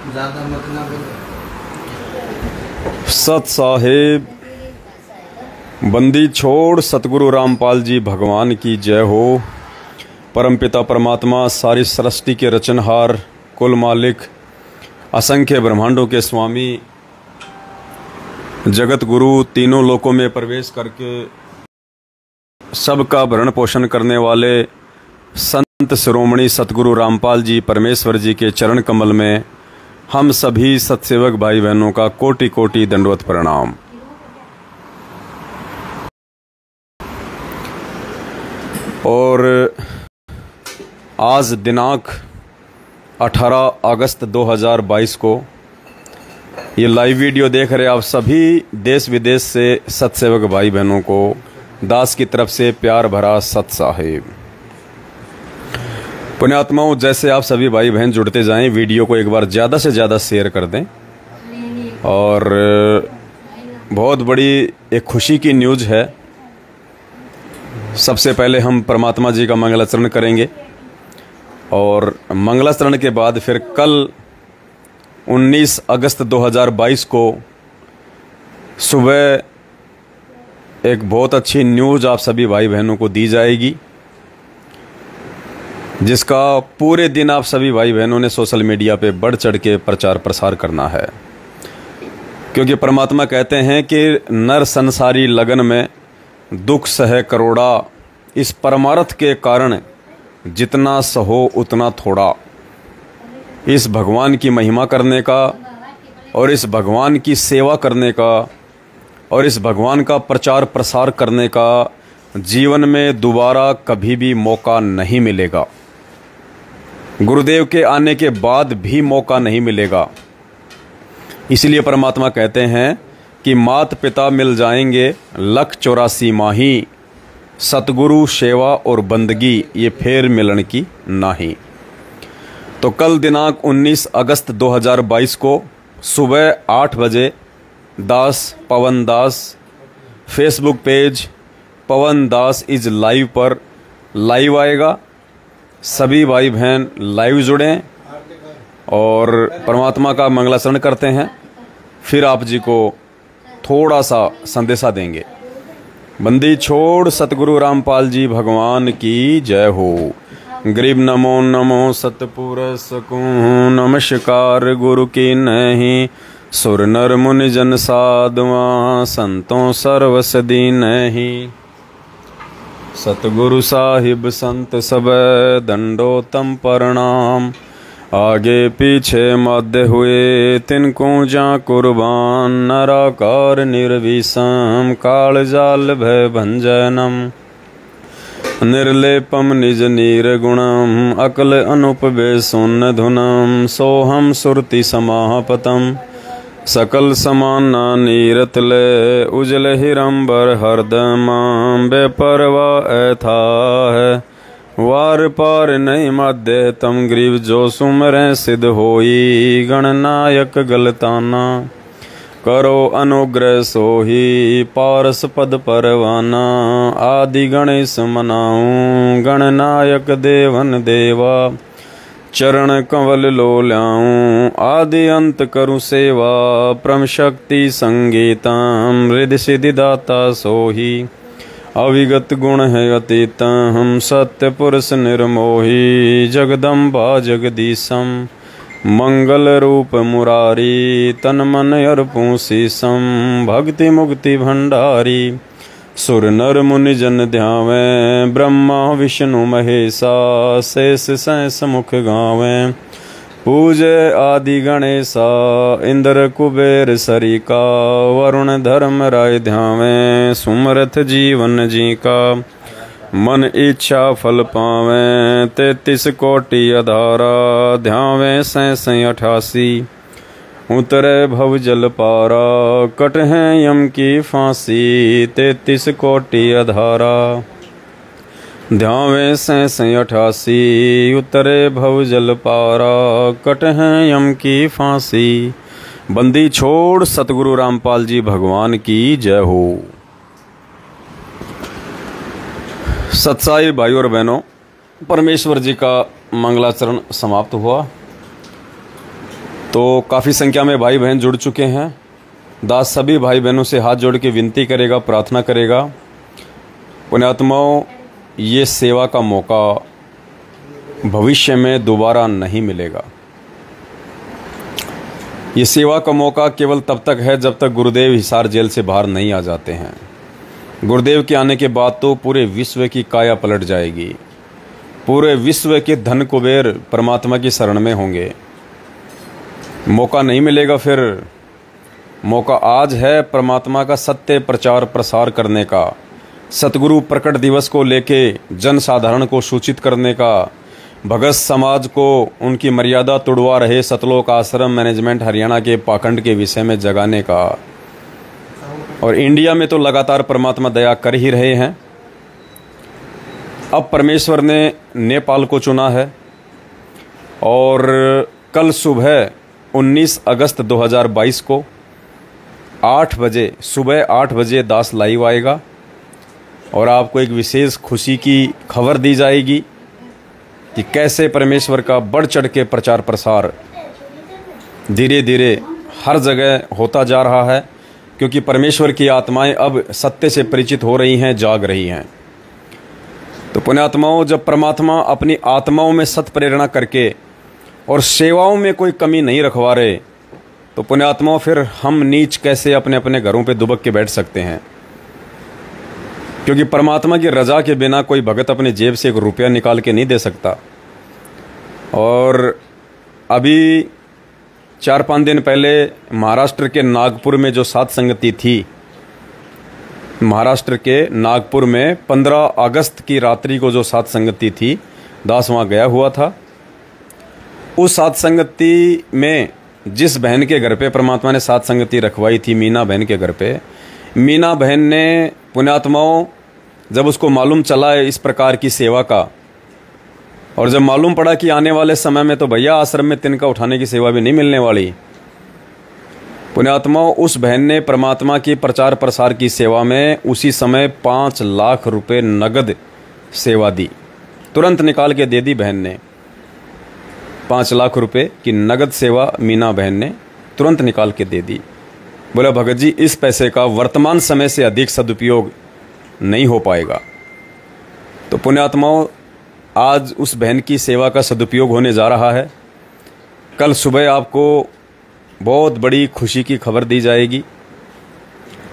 ज़्यादा मत ना बोलो। सत साहेब बंदी छोड़ सतगुरु रामपाल जी भगवान की जय हो। परमपिता परमात्मा सारी सृष्टि के रचनहार, कुल मालिक, असंख्य ब्रह्मांडों के स्वामी, जगत गुरु, तीनों लोकों में प्रवेश करके सबका भरण पोषण करने वाले संत शिरोमणि सतगुरु रामपाल जी परमेश्वर जी के चरण कमल में हम सभी सत्सेवक भाई बहनों का कोटि कोटि दंडवत प्रणाम। और आज दिनांक 18 अगस्त 2022 को ये लाइव वीडियो देख रहे आप सभी देश विदेश से सत्सेवक भाई बहनों को दास की तरफ से प्यार भरा सत साहेब। पुण्यात्माओं, जैसे आप सभी भाई बहन जुड़ते जाएं, वीडियो को एक बार ज़्यादा से ज़्यादा शेयर कर दें। और बहुत बड़ी एक खुशी की न्यूज़ है। सबसे पहले हम परमात्मा जी का मंगलाचरण करेंगे और मंगलाचरण के बाद फिर कल 19 अगस्त 2022 को सुबह एक बहुत अच्छी न्यूज़ आप सभी भाई बहनों को दी जाएगी, जिसका पूरे दिन आप सभी भाई बहनों ने सोशल मीडिया पे बढ़ चढ़ के प्रचार प्रसार करना है। क्योंकि परमात्मा कहते हैं कि नर संसारी लगन में दुख सहे करोड़ा, इस परमार्थ के कारण जितना सहो उतना थोड़ा। इस भगवान की महिमा करने का और इस भगवान की सेवा करने का और इस भगवान का प्रचार प्रसार करने का जीवन में दोबारा कभी भी मौका नहीं मिलेगा। गुरुदेव के आने के बाद भी मौका नहीं मिलेगा। इसलिए परमात्मा कहते हैं कि मात पिता मिल जाएंगे 184 माही, सतगुरु सेवा और बंदगी ये फेर मिलन की नाही। तो कल दिनांक 19 अगस्त 2022 को सुबह 8 बजे Das Pawan Das Facebook page Pawan Das is live पर लाइव आएगा। सभी भाई बहन लाइव जुड़ें और परमात्मा का मंगलाचरण करते हैं, फिर आप जी को थोड़ा सा संदेशा देंगे। बंदी छोड़ सतगुरु रामपाल जी भगवान की जय हो। गरीब नमो नमो सतपुरुष को नमस्कार गुरु की नहीं, सुर नर मुनि जन साधुआ संतों सर्वस दीन नहीं। सतगुरु साहिब संत सब दंडोतम प्रणाम, आगे पीछे मध्य हुए तिनको जा कुर्बान। नराकार निर्विषम काल जाल भय भंजनम, निर्लेपम निज निर्गुणम अकल अनुपवे सुन धुनम। सोहम सुरति समापतम सकल समाना नीरतले, उजल हिरंबर हरदमाम बेपरवा ऐथा है। वार पार नहीं मध्य तम ग्रीव जो सुमरें सिद्ध होई। गणनायक गलताना करो अनुग्रह सोही, पारस पद परवाना आदि गणेश मनाऊं। गणनायक देवन देवा चरण कंवल लो ल्याऊं। आदि अंत करु सेवा परम शक्ति संगीतम। हृदय सिद्धि दाता सोही, अविगत गुण है अतीत। हम सत्य पुरुष निर्मोही, जगदम्बा जगदीशम। मंगल रूप मुरारी, तन मन अर्पूं शीशम। भक्ति मुक्ति भंडारी, सुर नर मुनि जन ध्यावें। ब्रह्मा विष्णु महेशा, शेष सहस मुख गावें। पूजे आदि गणेशा, इंद्र कुबेर सरिका। वरुण धर्म राय ध्यावें, सुमरथ जीवन जी का। मन इच्छा फल पावें, 33 कोटि अधारा। ध्यावें 88 उतरे भव जल पारा। कट हैं यम की फांसी, 33 कोटि अधारा। ध्यावें 88 उतरे भव जल पारा। कट हैं यम की फांसी। बंदी छोड़ सतगुरु रामपाल जी भगवान की जय हो। सत्साई भाई और बहनों, परमेश्वर जी का मंगलाचरण समाप्त हुआ। तो काफ़ी संख्या में भाई बहन जुड़ चुके हैं। दास सभी भाई बहनों से हाथ जोड़ के विनती करेगा, प्रार्थना करेगा, पुण्यात्माओं ये सेवा का मौका भविष्य में दोबारा नहीं मिलेगा। ये सेवा का मौका केवल तब तक है जब तक गुरुदेव हिसार जेल से बाहर नहीं आ जाते हैं। गुरुदेव के आने के बाद तो पूरे विश्व की काया पलट जाएगी। पूरे विश्व के धन कुबेर परमात्मा की शरण में होंगे। मौका नहीं मिलेगा। फिर मौका आज है परमात्मा का सत्य प्रचार प्रसार करने का, सतगुरु प्रकट दिवस को लेके जन साधारण को सूचित करने का, भगत समाज को उनकी मर्यादा तोड़वा रहे सतलोक आश्रम मैनेजमेंट हरियाणा के पाखंड के विषय में जगाने का। और इंडिया में तो लगातार परमात्मा दया कर ही रहे हैं। अब परमेश्वर ने नेपाल को चुना है और कल सुबह 19 अगस्त 2022 को 8 बजे सुबह 8 बजे दास लाइव आएगा और आपको एक विशेष खुशी की खबर दी जाएगी कि कैसे परमेश्वर का बढ़ चढ़ के प्रचार प्रसार धीरे धीरे हर जगह होता जा रहा है, क्योंकि परमेश्वर की आत्माएं अब सत्य से परिचित हो रही हैं, जाग रही हैं। तो पुण्यात्माओं, जब परमात्मा अपनी आत्माओं में सत प्रेरणा करके और सेवाओं में कोई कमी नहीं रखवा रहे, तो पुण्यात्माओं फिर हम नीच कैसे अपने अपने घरों पे दुबक के बैठ सकते हैं? क्योंकि परमात्मा की रजा के बिना कोई भगत अपने जेब से 1 रुपया निकाल के नहीं दे सकता। और अभी 4-5 दिन पहले महाराष्ट्र के नागपुर में जो सात संगति थी, महाराष्ट्र के नागपुर में 15 अगस्त की रात्रि को जो सात संगति थी, दास वहाँ गया हुआ था। उस सात संगति में जिस बहन के घर पे परमात्मा ने सात संगति रखवाई थी, मीना बहन के घर पे, मीना बहन ने पुण्यात्माओं जब उसको मालूम चला है इस प्रकार की सेवा का, और जब मालूम पड़ा कि आने वाले समय में तो भैया आश्रम में तिनका उठाने की सेवा भी नहीं मिलने वाली, पुण्यात्माओं उस बहन ने परमात्मा की प्रचार प्रसार की सेवा में उसी समय 5 लाख रुपए नगद सेवा दी। तुरंत निकाल के दे दी बहन ने। 5 लाख रुपए की नगद सेवा मीना बहन ने तुरंत निकाल के दे दी। बोला भगत जी इस पैसे का वर्तमान समय से अधिक सदुपयोग नहीं हो पाएगा। तो पुण्यात्माओं आज उस बहन की सेवा का सदुपयोग होने जा रहा है। कल सुबह आपको बहुत बड़ी खुशी की खबर दी जाएगी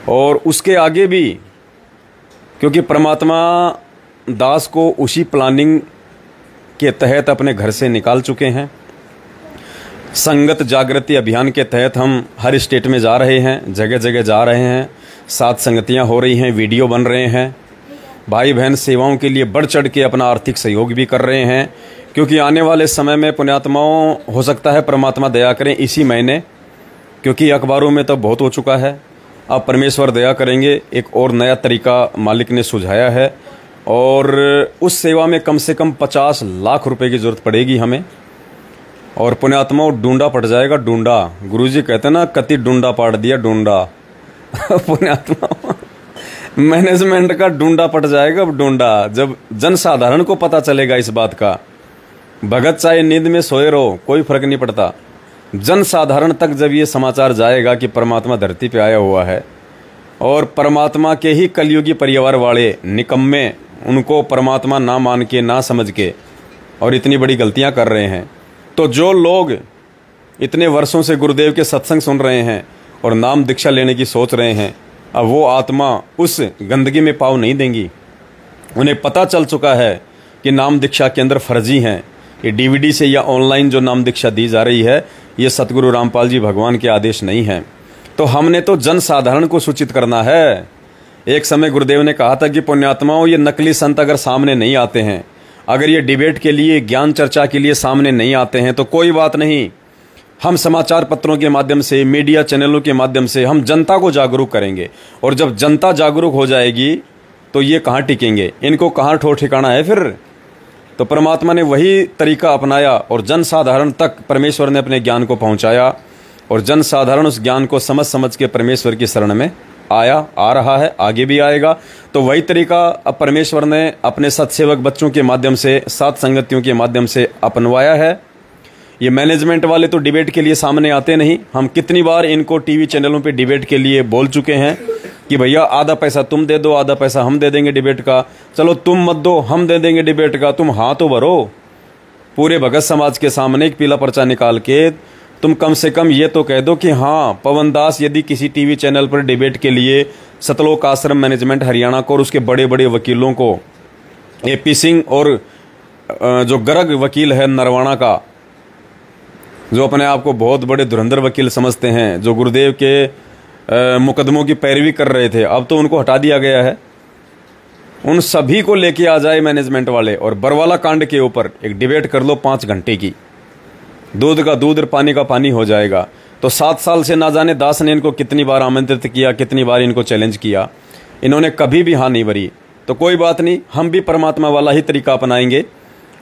और उसके आगे भी, क्योंकि परमात्मा दास को उसी प्लानिंग के तहत अपने घर से निकाल चुके हैं। संगत जागृति अभियान के तहत हम हर स्टेट में जा रहे हैं, जगह जगह जा रहे हैं, सात संगतियां हो रही हैं, वीडियो बन रहे हैं। भाई बहन सेवाओं के लिए बढ़ चढ़ के अपना आर्थिक सहयोग भी कर रहे हैं, क्योंकि आने वाले समय में पुण्यात्माओं हो सकता है परमात्मा दया करें इसी महीने, क्योंकि अखबारों में तो बहुत हो चुका है, अब परमेश्वर दया करेंगे एक और नया तरीका मालिक ने सुझाया है और उस सेवा में कम से कम 50 लाख रुपए की जरूरत पड़ेगी हमें। और पुण्यात्माओं डूंडा पड़ जाएगा, डूंडा। गुरुजी कहते हैं ना, कति डूंडा पाड़ दिया डूंडा। पुण्यात्माओं मैनेजमेंट का डूंडा पड़ जाएगा। अब डूंडा जब जन साधारण को पता चलेगा इस बात का, भगत चाहे नींद में सोए रहो कोई फर्क नहीं पड़ता, जन साधारण तक जब ये समाचार जाएगा कि परमात्मा धरती पे आया हुआ है और परमात्मा के ही कलयुगी परिवार वाले निकम्मे उनको परमात्मा ना मान के, ना समझ के और इतनी बड़ी गलतियां कर रहे हैं, तो जो लोग इतने वर्षों से गुरुदेव के सत्संग सुन रहे हैं और नाम दीक्षा लेने की सोच रहे हैं, अब वो आत्मा उस गंदगी में पाँव नहीं देंगी। उन्हें पता चल चुका है कि नाम दीक्षा के अंदर फर्जी हैं। ये डीवीडी से या ऑनलाइन जो नाम दीक्षा दी जा रही है, ये सतगुरु रामपाल जी भगवान के आदेश नहीं है। तो हमने तो जन साधारण को सूचित करना है। एक समय गुरुदेव ने कहा था कि पुण्यात्माओं ये नकली संत अगर सामने नहीं आते हैं, अगर ये डिबेट के लिए, ज्ञान चर्चा के लिए सामने नहीं आते हैं, तो कोई बात नहीं, हम समाचार पत्रों के माध्यम से, मीडिया चैनलों के माध्यम से हम जनता को जागरूक करेंगे। और जब जनता जागरूक हो जाएगी तो ये कहाँ टिकेंगे, इनको कहाँ ठोर ठिकाना है फिर। तो परमात्मा ने वही तरीका अपनाया और जन साधारण तक परमेश्वर ने अपने ज्ञान को पहुंचाया और जन साधारण उस ज्ञान को समझ समझ के परमेश्वर की शरण में आया, आ रहा है, आगे भी आएगा। तो वही तरीका अब परमेश्वर ने अपने सत्सेवक बच्चों के माध्यम से, सात संगतियों के माध्यम से अपनवाया है। ये मैनेजमेंट वाले तो डिबेट के लिए सामने आते नहीं। हम कितनी बार इनको टीवी चैनलों पे डिबेट के लिए बोल चुके हैं कि भैया आधा पैसा तुम दे दो, आधा पैसा हम दे देंगे डिबेट का। चलो तुम मत दो, हम दे देंगे डिबेट का, तुम हाँ तो भरो। पूरे भगत समाज के सामने एक पीला पर्चा निकाल के तुम कम से कम ये तो कह दो कि हाँ पवन दास यदि किसी टीवी चैनल पर डिबेट के लिए सतलोक आश्रम मैनेजमेंट हरियाणा को और उसके बड़े बड़े वकीलों को, एपी सिंह और जो गर्ग वकील है नरवाणा का, जो अपने आप को बहुत बड़े धुरंधर वकील समझते हैं, जो गुरुदेव के मुकदमों की पैरवी कर रहे थे, अब तो उनको हटा दिया गया है। उन सभी को लेके आ जाए मैनेजमेंट वाले और बरवाला कांड के ऊपर एक डिबेट कर लो 5 घंटे की, दूध का दूध और पानी का पानी हो जाएगा। तो 7 साल से ना जाने दास ने इनको कितनी बार आमंत्रित किया, कितनी बार इनको चैलेंज किया, इन्होंने कभी भी हाँ नहीं भरी। तो कोई बात नहीं, हम भी परमात्मा वाला ही तरीका अपनाएंगे।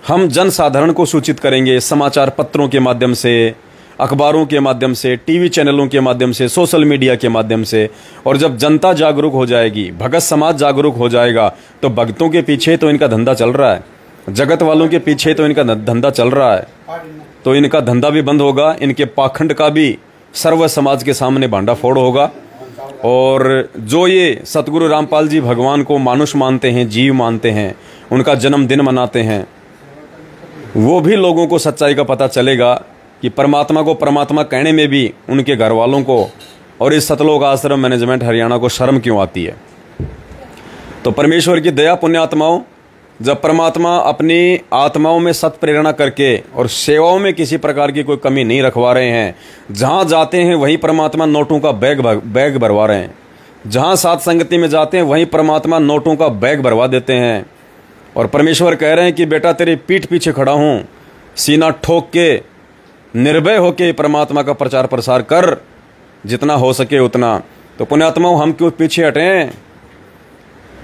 हम जनसाधारण को सूचित करेंगे समाचार पत्रों के माध्यम से, अखबारों के माध्यम से, टीवी चैनलों के माध्यम से, सोशल मीडिया के माध्यम से। और जब जनता जागरूक हो जाएगी, भगत समाज जागरूक हो जाएगा, तो भक्तों के पीछे तो इनका धंधा चल रहा है, जगत वालों के पीछे तो इनका धंधा चल रहा है, तो इनका धंधा भी बंद होगा, इनके पाखंड का भी सर्व समाज के सामने भांडा फोड़ होगा। और जो ये सतगुरु रामपाल जी भगवान को मानुष मानते हैं, जीव मानते हैं, उनका जन्मदिन मनाते हैं, वो भी लोगों को सच्चाई का पता चलेगा कि परमात्मा को परमात्मा कहने में भी उनके घर वालों को और इस सतलोक आश्रम मैनेजमेंट हरियाणा को शर्म क्यों आती है। तो परमेश्वर की दया पुण्यात्माओं, जब परमात्मा अपनी आत्माओं में सत प्रेरणा करके और सेवाओं में किसी प्रकार की कोई कमी नहीं रखवा रहे हैं, जहां जाते हैं वहीं परमात्मा नोटों का बैग भरवा रहे हैं, जहां साथ संगति में जाते हैं वहीं परमात्मा नोटों का बैग भरवा देते हैं। और परमेश्वर कह रहे हैं कि बेटा तेरी पीठ पीछे खड़ा हूं, सीना ठोक के निर्भय होके परमात्मा का प्रचार प्रसार कर, जितना हो सके उतना। तो पुण्यात्माओं, हम क्यों पीछे हटें।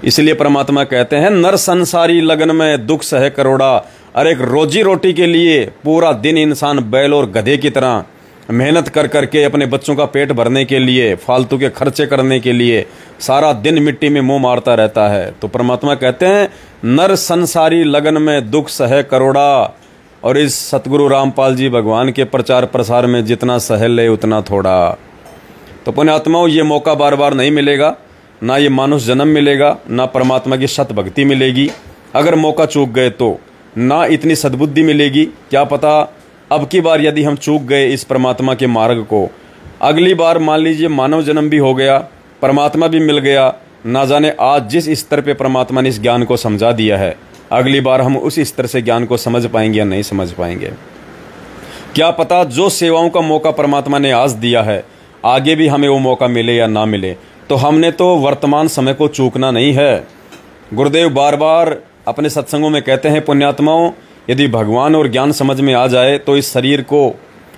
इसलिए परमात्मा कहते हैं नर संसारी लगन में दुख सहे करोड़ा। अरे एक रोजी रोटी के लिए पूरा दिन इंसान बैल और गधे की तरह मेहनत कर करके अपने बच्चों का पेट भरने के लिए, फालतू के खर्चे करने के लिए सारा दिन मिट्टी में मुंह मारता रहता है। तो परमात्मा कहते हैं नर संसारी लगन में दुख सहे करोड़ा। और इस सतगुरु रामपाल जी भगवान के प्रचार प्रसार में जितना सह ले उतना थोड़ा। तो पुण्यात्माओं, ये मौका बार बार नहीं मिलेगा, ना ये मानुष जन्म मिलेगा, ना परमात्मा की सत भक्ति मिलेगी। अगर मौका चूक गए तो ना इतनी सद्बुद्धि मिलेगी। क्या पता अब की बार यदि हम चूक गए इस परमात्मा के मार्ग को, अगली बार मान लीजिए मानव जन्म भी हो गया, परमात्मा भी मिल गया, ना जाने आज जिस स्तर पे परमात्मा ने इस ज्ञान को समझा दिया है, अगली बार हम उस स्तर से ज्ञान को समझ पाएंगे या नहीं समझ पाएंगे। क्या पता जो सेवाओं का मौका परमात्मा ने आज दिया है, आगे भी हमें वो मौका मिले या ना मिले। तो हमने तो वर्तमान समय को चूकना नहीं है। गुरुदेव बार बार अपने सत्संगों में कहते हैं पुण्यात्माओं, यदि भगवान और ज्ञान समझ में आ जाए तो इस शरीर को,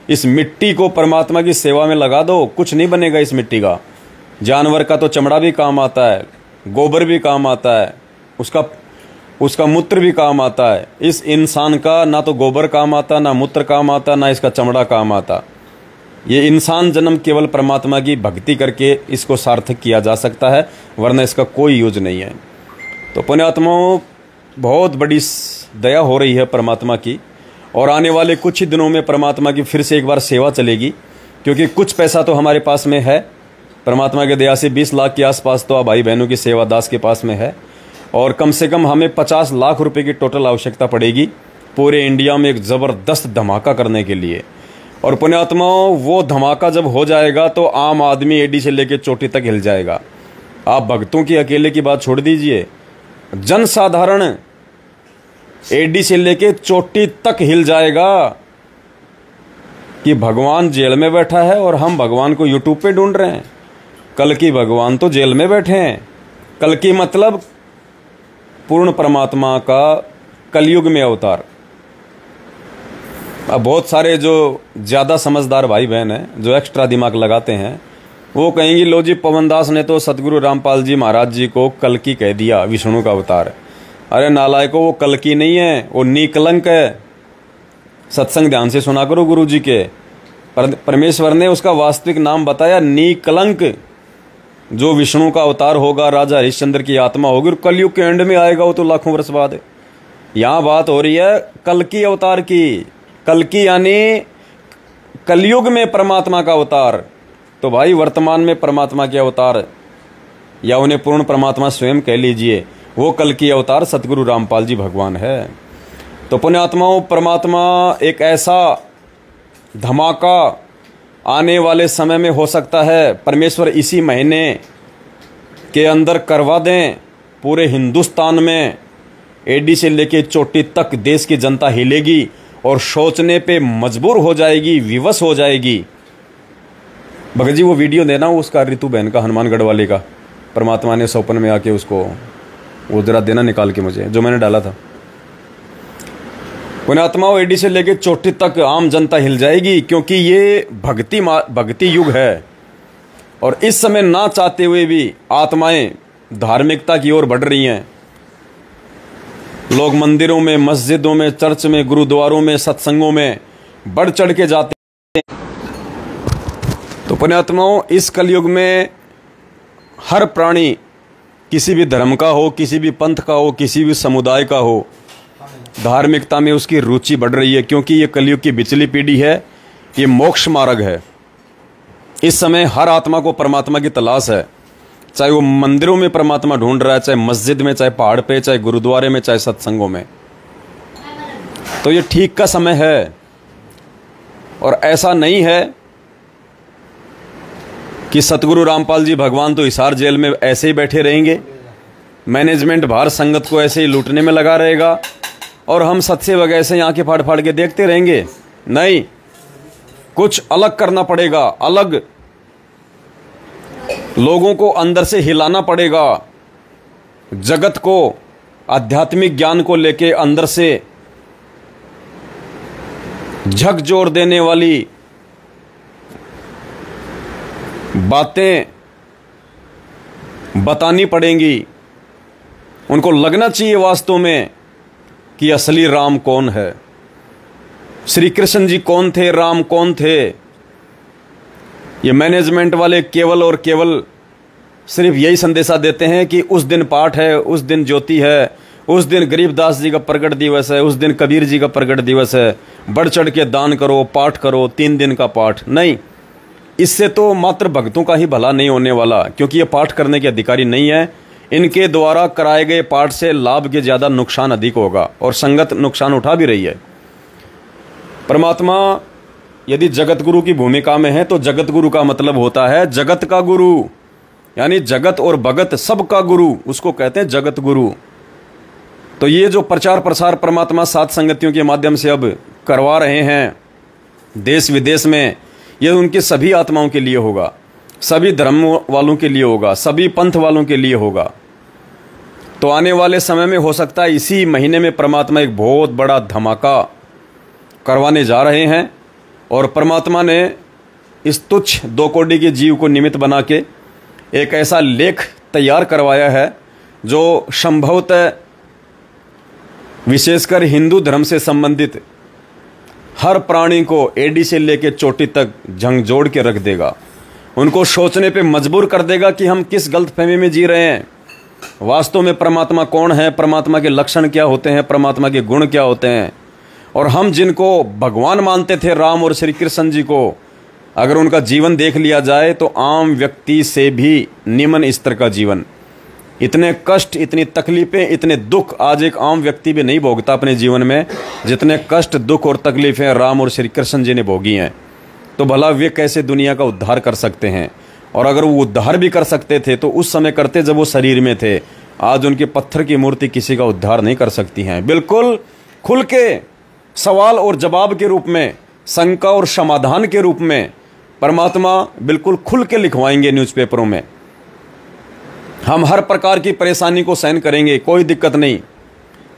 इस मिट्टी को परमात्मा की सेवा में लगा दो, कुछ नहीं बनेगा इस मिट्टी का। जानवर का तो चमड़ा भी काम आता है, गोबर भी काम आता है, उसका मूत्र भी काम आता है। इस इंसान का ना तो गोबर काम आता, ना मूत्र काम आता, ना इसका चमड़ा काम आता। ये इंसान जन्म केवल परमात्मा की भक्ति करके इसको सार्थक किया जा सकता है, वरना इसका कोई यूज नहीं है। तो पुण्यात्माओं, बहुत बड़ी दया हो रही है परमात्मा की, और आने वाले कुछ ही दिनों में परमात्मा की फिर से एक बार सेवा चलेगी, क्योंकि कुछ पैसा तो हमारे पास में है। परमात्मा के दया से 20 लाख के आसपास तो भाई बहनों की सेवा दास के पास में है, और कम से कम हमें 50 लाख रुपए की टोटल आवश्यकता पड़ेगी पूरे इंडिया में एक ज़बरदस्त धमाका करने के लिए। और पुण्यात्माओं, वो धमाका जब हो जाएगा तो आम आदमी एडी से लेकर चोटी तक हिल जाएगा। आप भक्तों की अकेले की बात छोड़ दीजिए, जनसाधारण एडी से लेकर चोटी तक हिल जाएगा कि भगवान जेल में बैठा है और हम भगवान को यूट्यूब पे ढूंढ रहे हैं। कल की भगवान तो जेल में बैठे हैं। कल की मतलब पूर्ण परमात्मा का कलयुग में अवतार। अब बहुत सारे जो ज़्यादा समझदार भाई बहन हैं, जो एक्स्ट्रा दिमाग लगाते हैं, वो कहेंगे लो जी पवन दास ने तो सतगुरु रामपाल जी महाराज जी को कल्कि कह दिया, विष्णु का अवतार। अरे नालायको, वो कल्कि नहीं है, वो नीकलंक है। सत्संग ध्यान से सुना करो गुरु जी के। परमेश्वर ने उसका वास्तविक नाम बताया, नीकलंक। जो विष्णु का अवतार होगा, राजा हरिश्चंद्र की आत्मा होगी, और कलयुग के एंड में आएगा वो तो लाखों वर्ष बाद। यहाँ बात हो रही है कल्कि अवतार की। कल्कि यानी कलयुग में परमात्मा का अवतार। तो भाई वर्तमान में परमात्मा के अवतार, या उन्हें पूर्ण परमात्मा स्वयं कह लीजिए, वो कल्कि अवतार सतगुरु रामपाल जी भगवान है। तो पुण्यात्माओं, परमात्मा एक ऐसा धमाका आने वाले समय में हो सकता है, परमेश्वर इसी महीने के अंदर करवा दें। पूरे हिंदुस्तान में एडी से लेके चोटी तक देश की जनता हिलेगी और सोचने पे मजबूर हो जाएगी, विवश हो जाएगी। भगत जी वो वीडियो देना उसका, रितु बहन का, हनुमानगढ़ वाले का, परमात्मा ने सपन में आके उसको वो जरा देना निकाल के मुझे, जो मैंने डाला था। पुण्यात्माओं, एडी से लेके चोटी तक आम जनता हिल जाएगी, क्योंकि ये भक्ति युग है। और इस समय ना चाहते हुए भी आत्माएं धार्मिकता की ओर बढ़ रही हैं। लोग मंदिरों में, मस्जिदों में, चर्च में, गुरुद्वारों में, सत्संगों में बढ़ चढ़ के जाते हैं। तो पुण्यात्माओं, इस कलयुग में हर प्राणी, किसी भी धर्म का हो, किसी भी पंथ का हो, किसी भी समुदाय का हो, धार्मिकता में उसकी रुचि बढ़ रही है, क्योंकि ये कलयुग की बिचली पीढ़ी है, ये मोक्ष मार्ग है। इस समय हर आत्मा को परमात्मा की तलाश है, चाहे वो मंदिरों में परमात्मा ढूंढ रहा है, चाहे मस्जिद में, चाहे पहाड़ पे, चाहे गुरुद्वारे में, चाहे सत्संगों में। तो ये ठीक का समय है। और ऐसा नहीं है कि सतगुरु रामपाल जी भगवान तो हिसार जेल में ऐसे ही बैठे रहेंगे, मैनेजमेंट बाहर संगत को ऐसे ही लूटने में लगा रहेगा और हम सत्सेवक ऐसे ही आंखें फाड़ फाड़ के देखते रहेंगे। नहीं, कुछ अलग करना पड़ेगा। अलग लोगों को अंदर से हिलाना पड़ेगा। जगत को आध्यात्मिक ज्ञान को लेके अंदर से झकझोर देने वाली बातें बतानी पड़ेंगी। उनको लगना चाहिए वास्तव में कि असली राम कौन है, श्री कृष्ण जी कौन थे, राम कौन थे। ये मैनेजमेंट वाले केवल और केवल सिर्फ यही संदेशा देते हैं कि उस दिन पाठ है, उस दिन ज्योति है, उस दिन गरीबदास जी का प्रकट दिवस है, उस दिन कबीर जी का प्रकट दिवस है, बढ़ चढ़ के दान करो, पाठ करो, 3 दिन का पाठ। नहीं, इससे तो मात्र भक्तों का ही भला नहीं होने वाला, क्योंकि ये पाठ करने के अधिकारी नहीं है। इनके द्वारा कराए गए पाठ से लाभ के ज़्यादा नुकसान अधिक होगा, और संगत नुकसान उठा भी रही है। परमात्मा यदि जगत गुरु की भूमिका में है, तो जगत गुरु का मतलब होता है जगत का गुरु, यानी जगत और भगत सबका गुरु, उसको कहते हैं जगत गुरु। तो ये जो प्रचार प्रसार परमात्मा सात संगतियों के माध्यम से अब करवा रहे हैं देश विदेश में, ये उनके सभी आत्माओं के लिए होगा, सभी धर्म वालों के लिए होगा, सभी पंथ वालों के लिए होगा। तो आने वाले समय में हो सकता है इसी महीने में परमात्मा एक बहुत बड़ा धमाका करवाने जा रहे हैं। और परमात्मा ने इस तुच्छ 2 कौड़ी के जीव को निमित्त बना के एक ऐसा लेख तैयार करवाया है जो संभवतः विशेषकर हिंदू धर्म से संबंधित हर प्राणी को एडी से लेकर चोटी तक झंझोड़ के रख देगा। उनको सोचने पे मजबूर कर देगा कि हम किस गलतफहमी में जी रहे हैं, वास्तव में परमात्मा कौन है, परमात्मा के लक्षण क्या होते हैं, परमात्मा के गुण क्या होते हैं। और हम जिनको भगवान मानते थे, राम और श्री कृष्ण जी को, अगर उनका जीवन देख लिया जाए तो आम व्यक्ति से भी निम्न स्तर का जीवन। इतने कष्ट, इतनी तकलीफें, इतने दुख आज एक आम व्यक्ति भी नहीं भोगता अपने जीवन में, जितने कष्ट, दुख और तकलीफें राम और श्री कृष्ण जी ने भोगी हैं। तो भला वे कैसे दुनिया का उद्धार कर सकते हैं। और अगर वो उद्धार भी कर सकते थे तो उस समय करते जब वो शरीर में थे। आज उनके पत्थर की मूर्ति किसी का उद्धार नहीं कर सकती हैं। बिल्कुल खुल के सवाल और जवाब के रूप में, शंका और समाधान के रूप में परमात्मा बिल्कुल खुल के लिखवाएंगे न्यूज़पेपरों में। हम हर प्रकार की परेशानी को सहन करेंगे, कोई दिक्कत नहीं।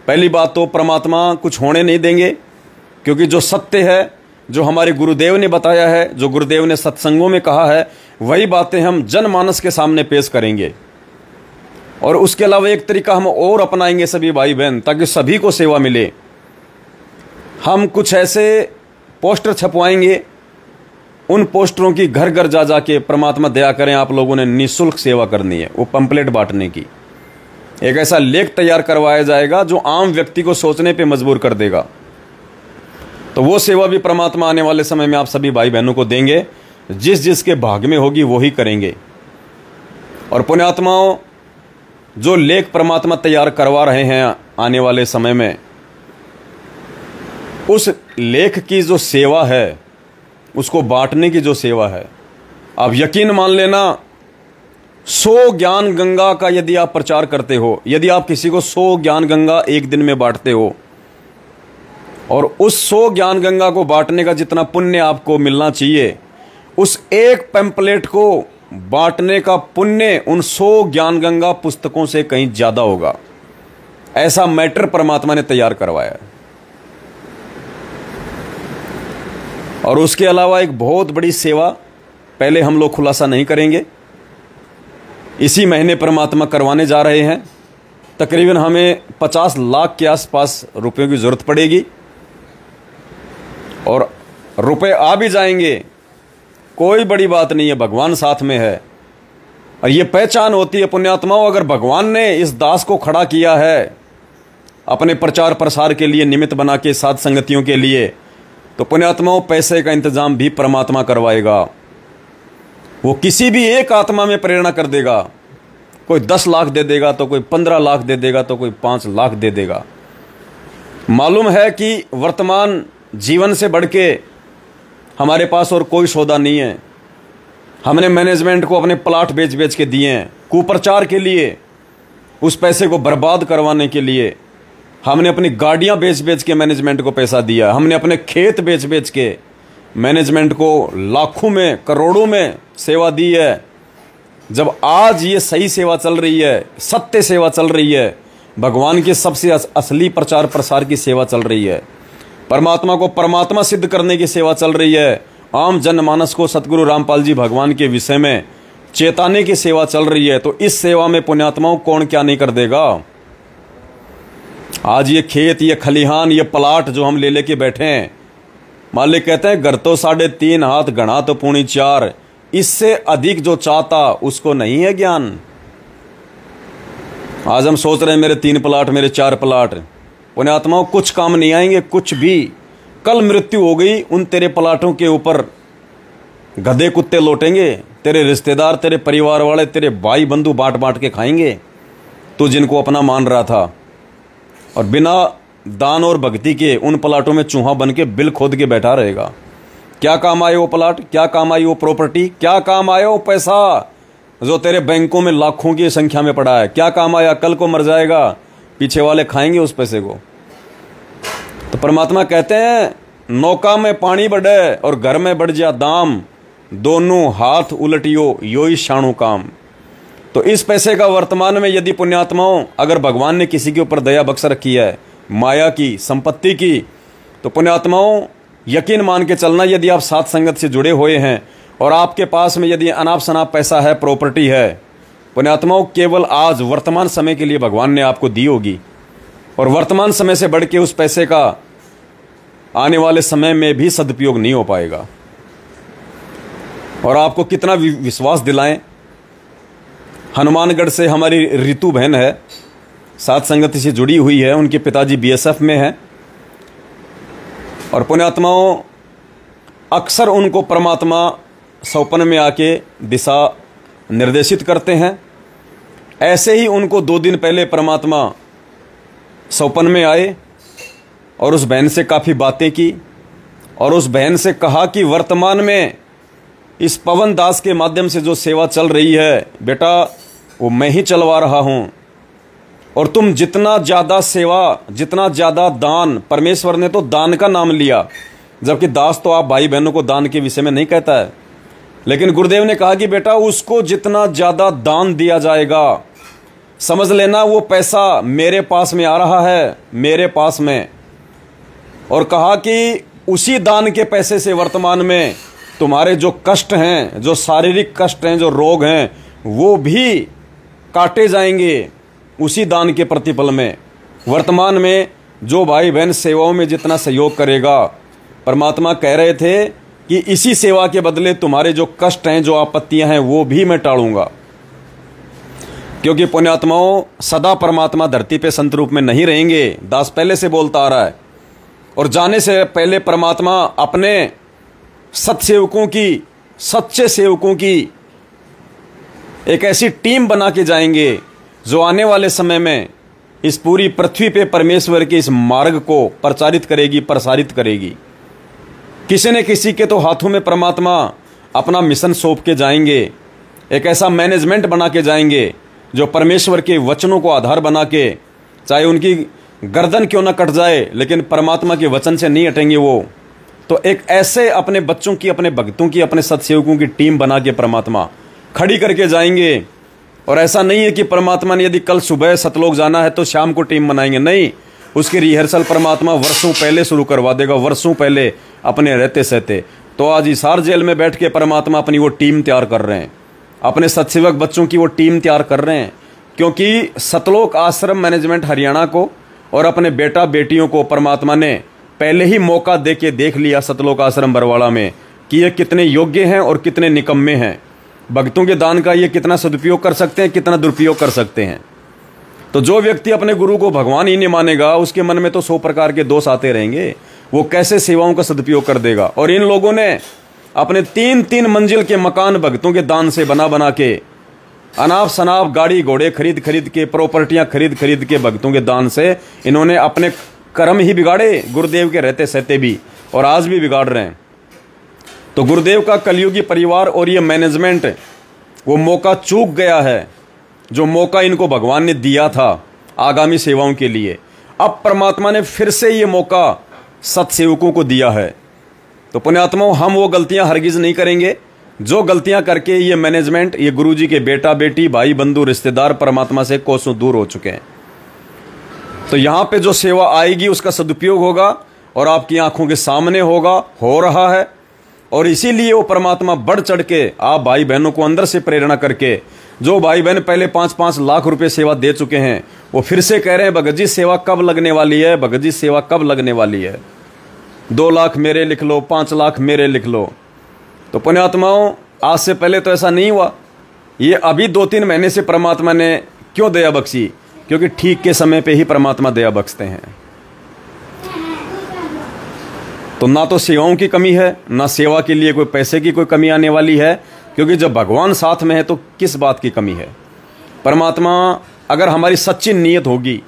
पहली बात तो परमात्मा कुछ होने नहीं देंगे, क्योंकि जो सत्य है, जो हमारे गुरुदेव ने बताया है, जो गुरुदेव ने सत्संगों में कहा है, वही बातें हम जनमानस के सामने पेश करेंगे। और उसके अलावा एक तरीका हम और अपनाएंगे सभी भाई बहन, ताकि सभी को सेवा मिले। हम कुछ ऐसे पोस्टर छपवाएंगे, उन पोस्टरों की घर घर जा जाके परमात्मा दया करें आप लोगों ने निःशुल्क सेवा करनी है, वो पंपलेट बांटने की। एक ऐसा लेख तैयार करवाया जाएगा जो आम व्यक्ति को सोचने पे मजबूर कर देगा। तो वो सेवा भी परमात्मा आने वाले समय में आप सभी भाई बहनों को देंगे। जिस जिसके भाग में होगी वो ही करेंगे। और पुण्यात्माओं, जो लेख परमात्मा तैयार करवा रहे हैं आने वाले समय में, उस लेख की जो सेवा है, उसको बांटने की जो सेवा है, आप यकीन मान लेना 100 ज्ञान गंगा का यदि आप प्रचार करते हो, यदि आप किसी को 100 ज्ञान गंगा एक दिन में बांटते हो, और उस 100 ज्ञान गंगा को बांटने का जितना पुण्य आपको मिलना चाहिए, उस एक पैम्पलेट को बांटने का पुण्य उन 100 ज्ञान गंगा पुस्तकों से कहीं ज्यादा होगा। ऐसा मैटर परमात्मा ने तैयार करवाया है। और उसके अलावा एक बहुत बड़ी सेवा पहले हम लोग खुलासा नहीं करेंगे, इसी महीने परमात्मा करवाने जा रहे हैं। तकरीबन हमें 50 लाख के आसपास रुपयों की जरूरत पड़ेगी, और रुपए आ भी जाएंगे, कोई बड़ी बात नहीं है, भगवान साथ में है। और ये पहचान होती है पुण्यात्माओं, अगर भगवान ने इस दास को खड़ा किया है अपने प्रचार प्रसार के लिए, निमित्त बना के साथ संगतियों के लिए, तो पुण्यात्माओं पैसे का इंतजाम भी परमात्मा करवाएगा। वो किसी भी एक आत्मा में प्रेरणा कर देगा। कोई 10 लाख दे देगा, तो कोई 15 लाख दे देगा, तो कोई 5 लाख दे देगा। मालूम है कि वर्तमान जीवन से बढ़ के हमारे पास और कोई सौदा नहीं है। हमने मैनेजमेंट को अपने प्लाट बेच बेच के दिए हैं कुप्रचार के लिए, उस पैसे को बर्बाद करवाने के लिए। हमने अपनी गाड़ियां बेच बेच के मैनेजमेंट को पैसा दिया, हमने अपने खेत बेच बेच के मैनेजमेंट को लाखों में करोड़ों में सेवा दी है। जब आज ये सही सेवा चल रही है, सत्य सेवा चल रही है, भगवान की सबसे असली प्रचार प्रसार की सेवा चल रही है, परमात्मा को परमात्मा सिद्ध करने की सेवा चल रही है, आम जनमानस को सतगुरु रामपाल जी भगवान के विषय में चेताने की सेवा चल रही है, तो इस सेवा में पुण्यात्माओं कौन क्या नहीं कर देगा। आज ये खेत, ये खलिहान, ये प्लाट जो हम ले लेके बैठे हैं, मालिक कहते हैं घर तो 3.5 हाथ, गणा तो 4.25, इससे अधिक जो चाहता उसको नहीं है ज्ञान। आज हम सोच रहे हैं मेरे 3 प्लाट, मेरे 4 प्लाट, पुण्यात्माओं कुछ काम नहीं आएंगे, कुछ भी। कल मृत्यु हो गई, उन तेरे प्लाटों के ऊपर गधे कुत्ते लौटेंगे, तेरे रिश्तेदार, तेरे परिवार वाले, तेरे भाई बंधु बांट बांट के खाएंगे, तू जिनको अपना मान रहा था। और बिना दान और भक्ति के उन प्लाटों में चूहा बन के बिल खोद के बैठा रहेगा। क्या काम आए वो प्लाट, क्या काम आई वो प्रॉपर्टी, क्या काम आया वो पैसा जो तेरे बैंकों में लाखों की संख्या में पड़ा है, क्या काम आया। कल को मर जाएगा, पीछे वाले खाएंगे उस पैसे को। तो परमात्मा कहते हैं नौका में पानी बढ़े और घर में बढ़ जा दाम, दोनों हाथ उलटियो यो ही शाणु काम। तो इस पैसे का वर्तमान में यदि पुण्यात्माओं, अगर भगवान ने किसी के ऊपर दया बख्श रखी है, माया की, संपत्ति की, तो पुण्यात्माओं यकीन मान के चलना, यदि आप साथ संगत से जुड़े हुए हैं और आपके पास में यदि अनाप शनाप पैसा है, प्रॉपर्टी है, पुण्यात्माओं केवल आज वर्तमान समय के लिए भगवान ने आपको दी होगी, और वर्तमान समय से बढ़ के उस पैसे का आने वाले समय में भी सदुपयोग नहीं हो पाएगा। और आपको कितना विश्वास दिलाएं, हनुमानगढ़ से हमारी रितु बहन है, साथ संगति से जुड़ी हुई है, उनके पिताजी बीएसएफ में हैं, और पुण्यात्माओं अक्सर उनको परमात्मा सौपन में आके दिशा निर्देशित करते हैं। ऐसे ही उनको 2 दिन पहले परमात्मा सौपन में आए और उस बहन से काफ़ी बातें की, और उस बहन से कहा कि वर्तमान में इस पवन दास के माध्यम से जो सेवा चल रही है बेटा, वो मैं ही चलवा रहा हूँ, और तुम जितना ज़्यादा सेवा, जितना ज़्यादा दान, परमेश्वर ने तो दान का नाम लिया, जबकि दास तो आप भाई बहनों को दान के विषय में नहीं कहता है, लेकिन गुरुदेव ने कहा कि बेटा उसको जितना ज़्यादा दान दिया जाएगा, समझ लेना वो पैसा मेरे पास में आ रहा है, मेरे पास में। और कहा कि उसी दान के पैसे से वर्तमान में तुम्हारे जो कष्ट हैं, जो शारीरिक कष्ट हैं, जो रोग हैं, वो भी काटे जाएंगे उसी दान के प्रतिफल में। वर्तमान में जो भाई बहन सेवाओं में जितना सहयोग करेगा, परमात्मा कह रहे थे कि इसी सेवा के बदले तुम्हारे जो कष्ट हैं, जो आपत्तियां हैं, वो भी मैं टालूंगा। क्योंकि पुण्यात्माओं सदा परमात्मा धरती पे संत रूप में नहीं रहेंगे, दास पहले से बोलता आ रहा है। और जाने से पहले परमात्मा अपने सत्सेवकों की, सच्चे सेवकों की एक ऐसी टीम बना के जाएंगे जो आने वाले समय में इस पूरी पृथ्वी पे परमेश्वर के इस मार्ग को प्रचारित करेगी, प्रसारित करेगी। किसी न किसी के तो हाथों में परमात्मा अपना मिशन सौंप के जाएंगे, एक ऐसा मैनेजमेंट बना के जाएंगे जो परमेश्वर के वचनों को आधार बना के, चाहे उनकी गर्दन क्यों ना कट जाए लेकिन परमात्मा के वचन से नहीं हटेंगे वो, तो एक ऐसे अपने बच्चों की, अपने भक्तों की, अपने सत्सेवकों की टीम बना के परमात्मा खड़ी करके जाएंगे। और ऐसा नहीं है कि परमात्मा ने यदि कल सुबह सतलोक जाना है तो शाम को टीम बनाएंगे, नहीं, उसकी रिहर्सल परमात्मा वर्षों पहले शुरू करवा देगा, वर्षों पहले अपने रहते सहते। तो आज हिसार जेल में बैठ के परमात्मा अपनी वो टीम तैयार कर रहे हैं, अपने सत्सेवक बच्चों की वो टीम तैयार कर रहे हैं, क्योंकि सतलोक आश्रम मैनेजमेंट हरियाणा को और अपने बेटा बेटियों को परमात्मा ने पहले ही मौका दे के देख लिया सतलोक आश्रम बरवाड़ा में कि ये कितने योग्य हैं और कितने निकम्मे हैं। भक्तों के दान का ये कितना सदुपयोग कर सकते हैं, कितना दुरुपयोग कर सकते हैं। तो जो व्यक्ति अपने गुरु को भगवान ही नहीं मानेगा, उसके मन में तो 100 प्रकार के दोष आते रहेंगे, वो कैसे सेवाओं का सदुपयोग कर देगा। और इन लोगों ने अपने 3-3 मंजिल के मकान भक्तों के दान से बना बना के, अनाप शनाप गाड़ी घोड़े खरीद खरीद के, प्रॉपर्टियां खरीद खरीद के भक्तों के दान से इन्होंने अपने कर्म ही बिगाड़े, गुरुदेव के रहते सहते भी, और आज भी बिगाड़ रहे हैं। तो गुरुदेव का कलयुगी परिवार और ये मैनेजमेंट वो मौका चूक गया है जो मौका इनको भगवान ने दिया था आगामी सेवाओं के लिए। अब परमात्मा ने फिर से ये मौका सत्सेवकों को दिया है। तो पुण्यात्माओं, हम वो गलतियां हरगिज नहीं करेंगे जो गलतियां करके ये मैनेजमेंट, ये गुरुजी के बेटा बेटी, भाई बंधु, रिश्तेदार परमात्मा से कोसों दूर हो चुके हैं। तो यहां पे जो सेवा आएगी उसका सदुपयोग होगा और आपकी आंखों के सामने होगा, हो रहा है। और इसीलिए वो परमात्मा बढ़ चढ़ के आप भाई बहनों को अंदर से प्रेरणा करके, जो भाई बहन पहले 5-5 लाख रुपए सेवा दे चुके हैं, वो फिर से कह रहे हैं भगत जी सेवा कब लगने वाली है, भगत जी सेवा कब लगने वाली है, 2 लाख मेरे लिख लो, 5 लाख मेरे लिख लो। तो पुण्यात्माओं, आज से पहले तो ऐसा नहीं हुआ। ये अभी 2-3 महीने से परमात्मा ने क्यों दया बख्शी? क्योंकि ठीक के समय पे ही परमात्मा दया बख्शते हैं। तो ना तो सेवाओं की कमी है, ना सेवा के लिए कोई पैसे की कोई कमी आने वाली है, क्योंकि जब भगवान साथ में है तो किस बात की कमी है। परमात्मा, अगर हमारी सच्ची नीयत होगी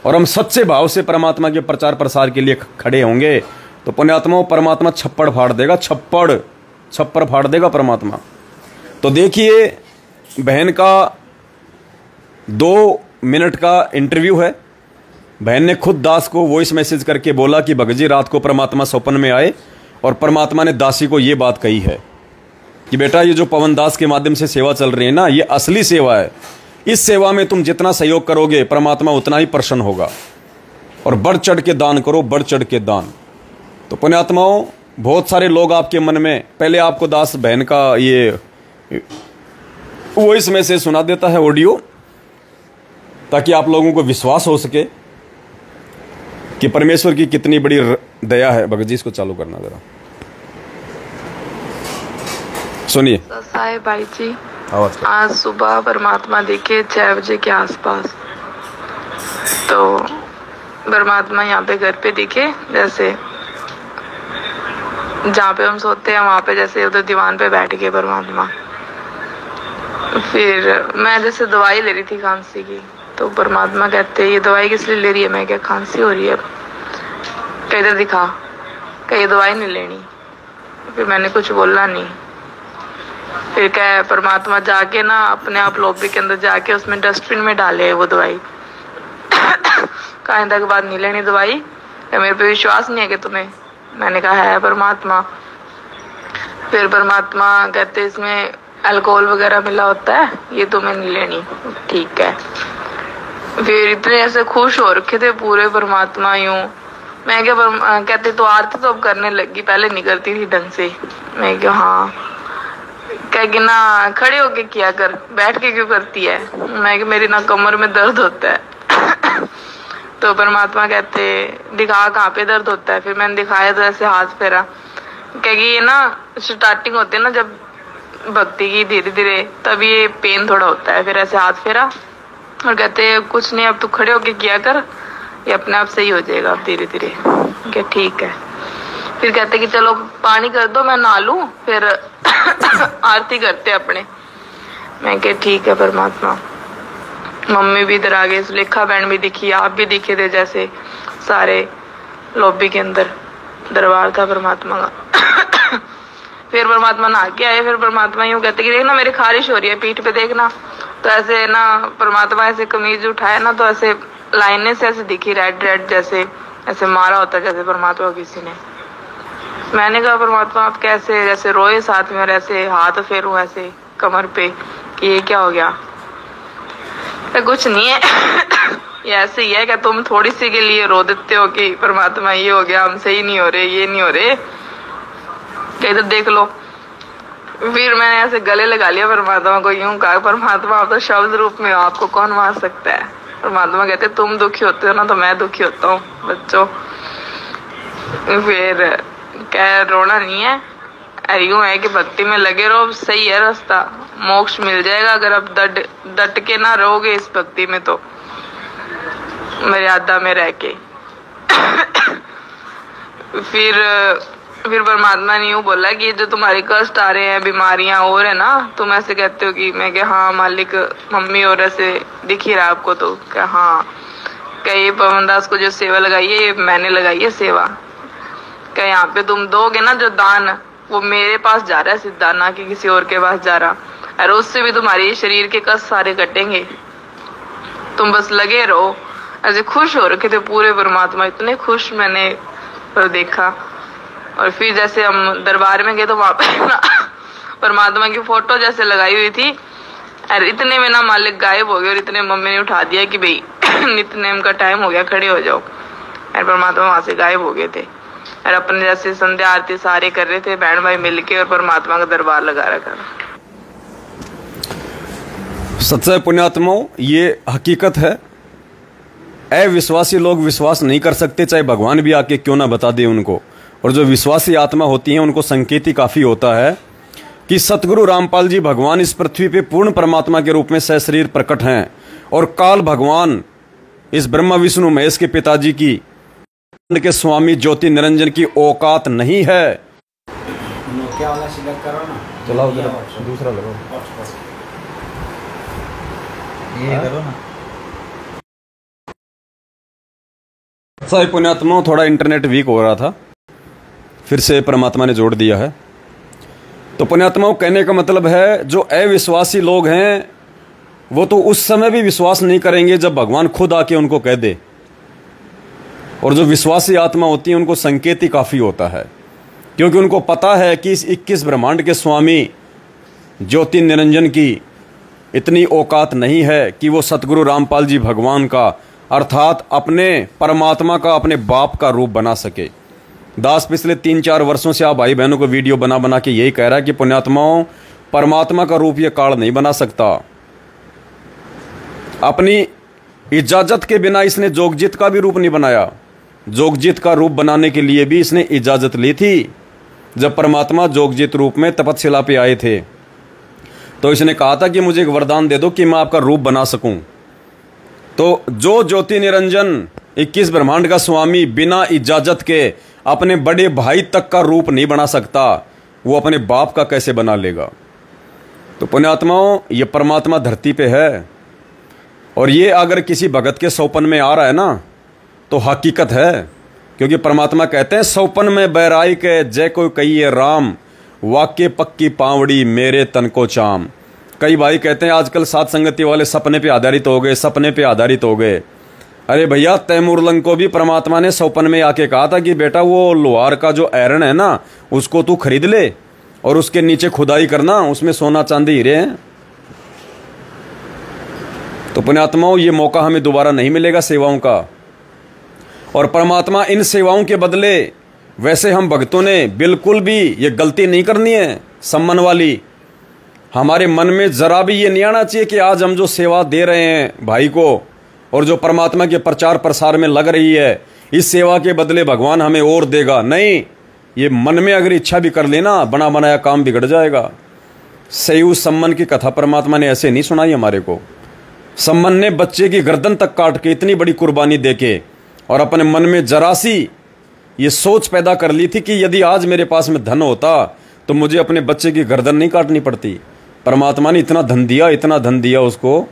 और हम सच्चे भाव से परमात्मा के प्रचार प्रसार के लिए खड़े होंगे तो पुण्यात्माओं, परमात्मा छप्पड़ फाड़ देगा, छप्पड़ फाड़ देगा परमात्मा। तो देखिए, बहन का 2 मिनट का इंटरव्यू है। बहन ने खुद दास को वॉइस मैसेज करके बोला कि भगत जी रात को परमात्मा स्वप्न में आए और परमात्मा ने दासी को ये बात कही है कि बेटा, ये जो पवन दास के माध्यम से सेवा चल रही है ना, ये असली सेवा है। इस सेवा में तुम जितना सहयोग करोगे परमात्मा उतना ही प्रसन्न होगा, और बढ़ चढ़ के दान करो, बढ़ चढ़ के दान। तो पुण्यात्माओं, बहुत सारे लोग आपके मन में, पहले आपको दास बहन का ये वॉइस मैसेज सुना देता है, ऑडियो, ताकि आप लोगों को विश्वास हो सके कि परमेश्वर की कितनी बड़ी दया है। भगत जी, इसको चालू करना जरा, सुनिए। साहेब भाई जी, आज सुबह परमात्मा देखे 6 बजे के आसपास, तो परमात्मा यहाँ पे घर पे दिखे, जैसे जहाँ पे हम सोते हैं वहाँ पे, जैसे उधर दीवान पे बैठ गए परमात्मा। फिर मैं जैसे दवाई ले रही थी खांसी की, तो परमात्मा कहते ये दवाई किस लिए ले रही है? मैं क्या, खांसी हो रही है। कहीं इधर दिखा, कहीं ये दवाई नहीं लेनी। फिर मैंने कुछ बोला नहीं। फिर क्या, परमात्मा जाके ना अपने आप लॉबी के अंदर जाके उसमें डस्टबिन में डाले वो दवाई। कहीं तक बाद नहीं लेनी दवाई, मेरे पे विश्वास नहीं है कि तुम्हें? मैंने कहा है परमात्मा। फिर परमात्मा कहते इसमें अल्कोहल वगैरह मिला होता है, ये तुम्हें नहीं लेनी। ठीक है। फिर इतने ऐसे खुश हो रखे थे पूरे परमात्मा यूं। मैं क्या, कहते तो आरती तो अब करने लगी, पहले नहीं करती थी ढंग से। मैं क्या, हाँ। कहेगी ना खड़े होके किया कर, बैठ के क्यों करती है? मैं क्या, मेरी ना कमर में दर्द होता है। तो परमात्मा कहते दिखा कहाँ पे दर्द होता है? फिर मैंने दिखाया तो ऐसे हाथ फेरा। कहेगी ये ना स्टार्टिंग होती है ना जब भक्ति की, धीरे धीरे तब ये पेन थोड़ा होता है। फिर ऐसे हाथ फेरा और कहते कुछ नहीं, अब तू खड़े होके किया कर, ये अपने आप सही हो जाएगा अब धीरे धीरे। क्या ठीक है। फिर कहते कि चलो पानी कर दो, मैं नहा लूं, फिर आरती करते अपने। मैं क्या ठीक है परमात्मा। मम्मी भी इधर आ गई, सुलेखा बहन भी दिखी, आप भी दिखे थे, जैसे सारे लॉबी के अंदर दरबार था परमात्मा का। फिर परमात्मा नहा के आए। फिर परमात्मा यूं कहते कि देखना मेरी खारिश हो रही है पीठ पे, देखना। तो ऐसे ना परमात्मा ऐसे कमीज उठाया ना, तो ऐसे लाइनें से ऐसे दिखी रेड रेड, जैसे ऐसे मारा होता जैसे परमात्मा किसी ने। मैंने कहा परमात्मा आप कैसे, जैसे रोए साथ में और ऐसे हाथ फेरूं ऐसे कमर पे कि ये क्या हो गया। कुछ नहीं है ये ऐसे ही है कि तुम थोड़ी सी के लिए रो देते हो कि परमात्मा ये हो गया, हमसे ही नहीं हो रहे, ये नहीं हो रहे, इधर देख लो। फिर मैंने ऐसे गले लगा लिया परमात्मा को, यूं कहा परमात्मा आप तो शब्द रूप में हो, आपको कौन मार सकता है। परमात्मा कहते तुम दुखी होते हो ना तो मैं दुखी होता हूँ बच्चों। फिर क्या रोना नहीं है, यूं है कि भक्ति में लगे रहो, सही है रास्ता, मोक्ष मिल जाएगा अगर आप डट के ना रहोगे इस भक्ति में, तो मर्यादा में रह के। फिर परमात्मा ने यूं बोला कि जो तुम्हारे कष्ट आ रहे हैं, बीमारियां और है ना, तुम ऐसे कहते हो कि मैं क्या हाँ मालिक, मम्मी और ऐसे दिख ही रहा आपको, तो क्या हाँ क्या ये पवन दास को जो सेवा लगाई है ये मैंने लगाई है सेवा। क्या यहाँ पे तुम दोगे ना जो दान, वो मेरे पास जा रहा है सीधा, ना कि किसी और के पास जा रहा, और उससे भी तुम्हारी शरीर के कष्ट सारे कटेंगे। तुम बस लगे रहो। ऐसे खुश हो रखे थे पूरे परमात्मा, इतने खुश मैंने देखा। और फिर जैसे हम दरबार में गए तो वहां पे ना परमात्मा की फोटो जैसे लगाई हुई थी, और इतने में ना मालिक गायब हो गए, और इतने मम्मी ने उठा दिया कि भाई नित्यनेम का टाइम हो गया, खड़े हो जाओ। और परमात्मा वहां से गायब हो गए थे, और अपने जैसे संध्या आरती सारे कर रहे थे बहन भाई मिलके, और परमात्मा का दरबार लगा रखा। सच्चाई पुण्यात्माओं, ये हकीकत है। अविश्वासी लोग विश्वास नहीं कर सकते, चाहे भगवान भी आके क्यों ना बता दे उनको। और जो विश्वासी आत्मा होती हैं उनको संकेत ही काफी होता है कि सतगुरु रामपाल जी भगवान इस पृथ्वी पे पूर्ण परमात्मा के रूप में सशरीर प्रकट हैं, और काल भगवान इस ब्रह्मा विष्णु महेश के पिताजी की के स्वामी ज्योति निरंजन की औकात नहीं है। क्या वाला सिलेक्ट करो ना, चलाओ दूसरा लगाओ, ये करो ना। सही पुण्यात्मा, थोड़ा इंटरनेट वीक हो रहा था, फिर से परमात्मा ने जोड़ दिया है। तो पुण्यात्माओं, कहने का मतलब है जो अविश्वासी लोग हैं वो तो उस समय भी विश्वास नहीं करेंगे जब भगवान खुद आके उनको कह दे, और जो विश्वासी आत्मा होती है उनको संकेत ही काफी होता है, क्योंकि उनको पता है कि इस 21 ब्रह्मांड के स्वामी ज्योति निरंजन की इतनी औकात नहीं है कि वो सतगुरु रामपाल जी भगवान का, अर्थात अपने परमात्मा का, अपने बाप का रूप बना सके। दास पिछले 3-4 वर्षों से आप भाई बहनों को वीडियो बना बना के यही कह रहा है कि पुण्यात्माओं, परमात्मा का रूप ये काल नहीं बना सकता। अपनी इजाजत के बिना इसने जोगजित का भी रूप नहीं बनाया। जोगजित का रूप बनाने के लिए भी इसने इजाजत ली थी। जब परमात्मा जोगजित रूप में तपस्या पे आए थे तो इसने कहा था कि मुझे एक वरदान दे दो कि मैं आपका रूप बना सकूं। तो जो ज्योति निरंजन 21 ब्रह्मांड का स्वामी बिना इजाजत के अपने बड़े भाई तक का रूप नहीं बना सकता, वो अपने बाप का कैसे बना लेगा। तो पुण्यात्माओं, ये परमात्मा धरती पे है, और ये अगर किसी भगत के सौपन में आ रहा है ना तो हकीकत है, क्योंकि परमात्मा कहते हैं सौपन में बैराई के जय को कहिए राम, वाक्य पक्की पावड़ी मेरे तन को चाम। कई भाई कहते हैं आजकल सात संगति वाले सपने पे आधारित हो गए, सपने पे आधारित हो गए। अरे भैया, तैमूरलंग को भी परमात्मा ने सौपन में आके कहा था कि बेटा वो लोहार का जो आयरन है ना उसको तू खरीद ले और उसके नीचे खुदाई करना, उसमें सोना चांदी हीरे हैं। तो पुण्यात्माओं, ये मौका हमें दोबारा नहीं मिलेगा सेवाओं का, और परमात्मा इन सेवाओं के बदले, वैसे हम भक्तों ने बिल्कुल भी ये गलती नहीं करनी है सम्मान वाली। हमारे मन में जरा भी ये नहीं आना चाहिए कि आज हम जो सेवा दे रहे हैं भाई को, और जो परमात्मा के प्रचार प्रसार में लग रही है, इस सेवा के बदले भगवान हमें और देगा। नहीं, ये मन में अगर इच्छा भी कर लेना, बना बनाया काम बिगड़ जाएगा। सयूज सम्मन की कथा परमात्मा ने ऐसे नहीं सुनाई हमारे को। सम्मन ने बच्चे की गर्दन तक काट के इतनी बड़ी कुर्बानी देके, और अपने मन में जरा सी ये सोच पैदा कर ली थी कि यदि आज मेरे पास में धन होता तो मुझे अपने बच्चे की गर्दन नहीं काटनी पड़ती। परमात्मा ने इतना धन दिया उसको,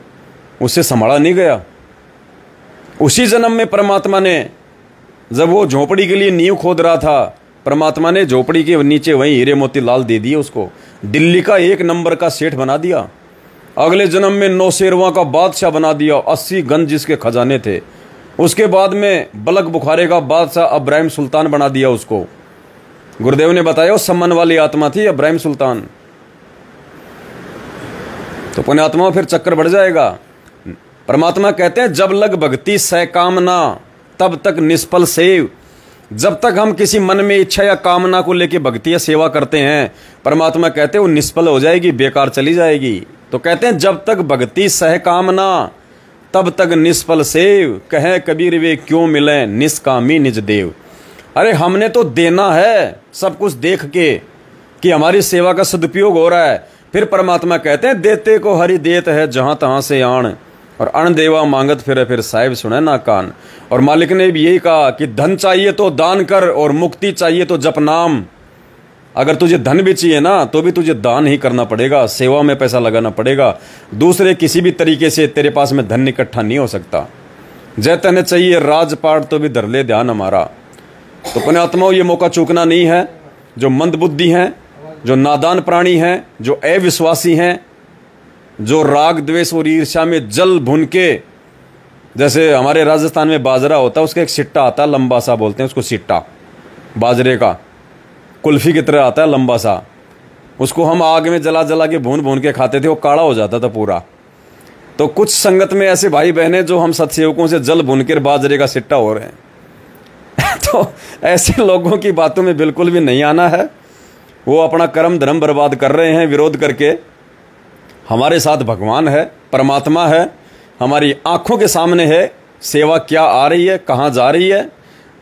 उससे संभाला नहीं गया। उसी जन्म में परमात्मा ने, जब वो झोपड़ी के लिए नींव खोद रहा था, परमात्मा ने झोपड़ी के नीचे वहीं हीरे मोती लाल दे दिए उसको, दिल्ली का 1 नंबर का सेठ बना दिया। अगले जन्म में नौशेरवां का बादशाह बना दिया, 80 गंज जिसके खजाने थे। उसके बाद में बलक बुखारे का बादशाह इब्राहिम सुल्तान बना दिया उसको। गुरुदेव ने बताया वो सम्मान वाली आत्मा थी इब्राहिम सुल्तान। तो पुण्यात्मा फिर चक्कर बढ़ जाएगा। परमात्मा कहते हैं जब लग भक्ति सह कामना तब तक निष्फल सेव। जब तक हम किसी मन में इच्छा या कामना को लेकर भक्ति या सेवा करते हैं, परमात्मा कहते हैं वो निष्फल हो जाएगी, बेकार चली जाएगी। तो कहते हैं जब तक भक्ति सह कामना तब तक निष्फल सेव। कहे कबीर वे क्यों मिले निष्कामी निज देव। अरे हमने तो देना है सब कुछ देख के कि हमारी सेवा का सदुपयोग हो रहा है। फिर परमात्मा कहते हैं देते को हरि देत है जहां तहां से आण, और अण देवा मांगत फिर साहिब सुने ना कान। और मालिक ने भी यही कहा कि धन चाहिए तो दान कर और मुक्ति चाहिए तो जप नाम। अगर तुझे धन भी चाहिए ना तो भी तुझे दान ही करना पड़ेगा, सेवा में पैसा लगाना पड़ेगा। दूसरे किसी भी तरीके से तेरे पास में धन इकट्ठा नहीं हो सकता। जय तने चाहिए राजपाट तो भी धर ले ध्यान हमारा। तो पुण्यात्माओं ये मौका चूकना नहीं है। जो मंदबुद्धि हैं, जो नादान प्राणी हैं, जो अविश्वासी हैं, जो राग द्वेष और ईर्ष्या में जल भुन के, जैसे हमारे राजस्थान में बाजरा होता है उसका एक सिट्टा आता है लंबा सा, बोलते हैं उसको सिट्टा, बाजरे का कुल्फी की तरह आता है लंबा सा। उसको हम आग में जला जला के भून भून के खाते थे, वो काला हो जाता था पूरा। तो कुछ संगत में ऐसे भाई बहने जो हम सत्सेवकों से जल भून कर बाजरे का सिट्टा हो रहे हैं तो ऐसे लोगों की बातों में बिल्कुल भी नहीं आना है। वो अपना कर्म धर्म बर्बाद कर रहे हैं विरोध करके। हमारे साथ भगवान है, परमात्मा है, हमारी आंखों के सामने है। सेवा क्या आ रही है, कहाँ जा रही है,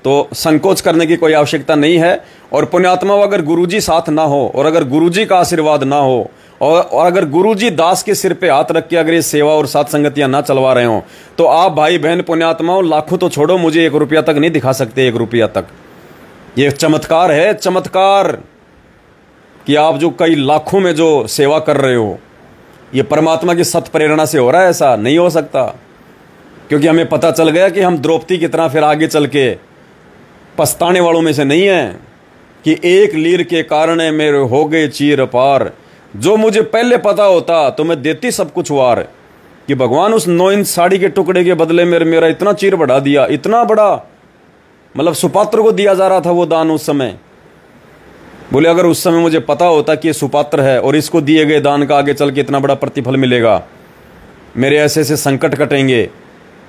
तो संकोच करने की कोई आवश्यकता नहीं है। और पुण्यात्मा अगर गुरुजी साथ ना हो, और अगर गुरुजी का आशीर्वाद ना हो, और अगर गुरुजी दास के सिर पे हाथ रख के अगर ये सेवा और साथ संगतियां ना चलवा रहे हो, तो आप भाई बहन पुण्यात्माओं लाखों तो छोड़ो, मुझे 1 रुपया तक नहीं दिखा सकते। 1 रुपया तक ये चमत्कार है, चमत्कार कि आप जो कई लाखों में जो सेवा कर रहे हो, ये परमात्मा की सत प्रेरणा से हो रहा है। ऐसा नहीं हो सकता, क्योंकि हमें पता चल गया कि हम द्रौपदी की तरह फिर आगे चल के पछताने वालों में से नहीं है कि एक लीर के कारण मेरे हो गए चीर पार। जो मुझे पहले पता होता तो मैं देती सब कुछ वार, कि भगवान उस 9 इंच साड़ी के टुकड़े के बदले में मेरा इतना चीर बढ़ा दिया, इतना बड़ा, मतलब सुपात्र को दिया जा रहा था वो दान उस समय। बोले अगर उस समय मुझे पता होता कि ये सुपात्र है और इसको दिए गए दान का आगे चल के इतना बड़ा प्रतिफल मिलेगा, मेरे ऐसे ऐसे संकट कटेंगे,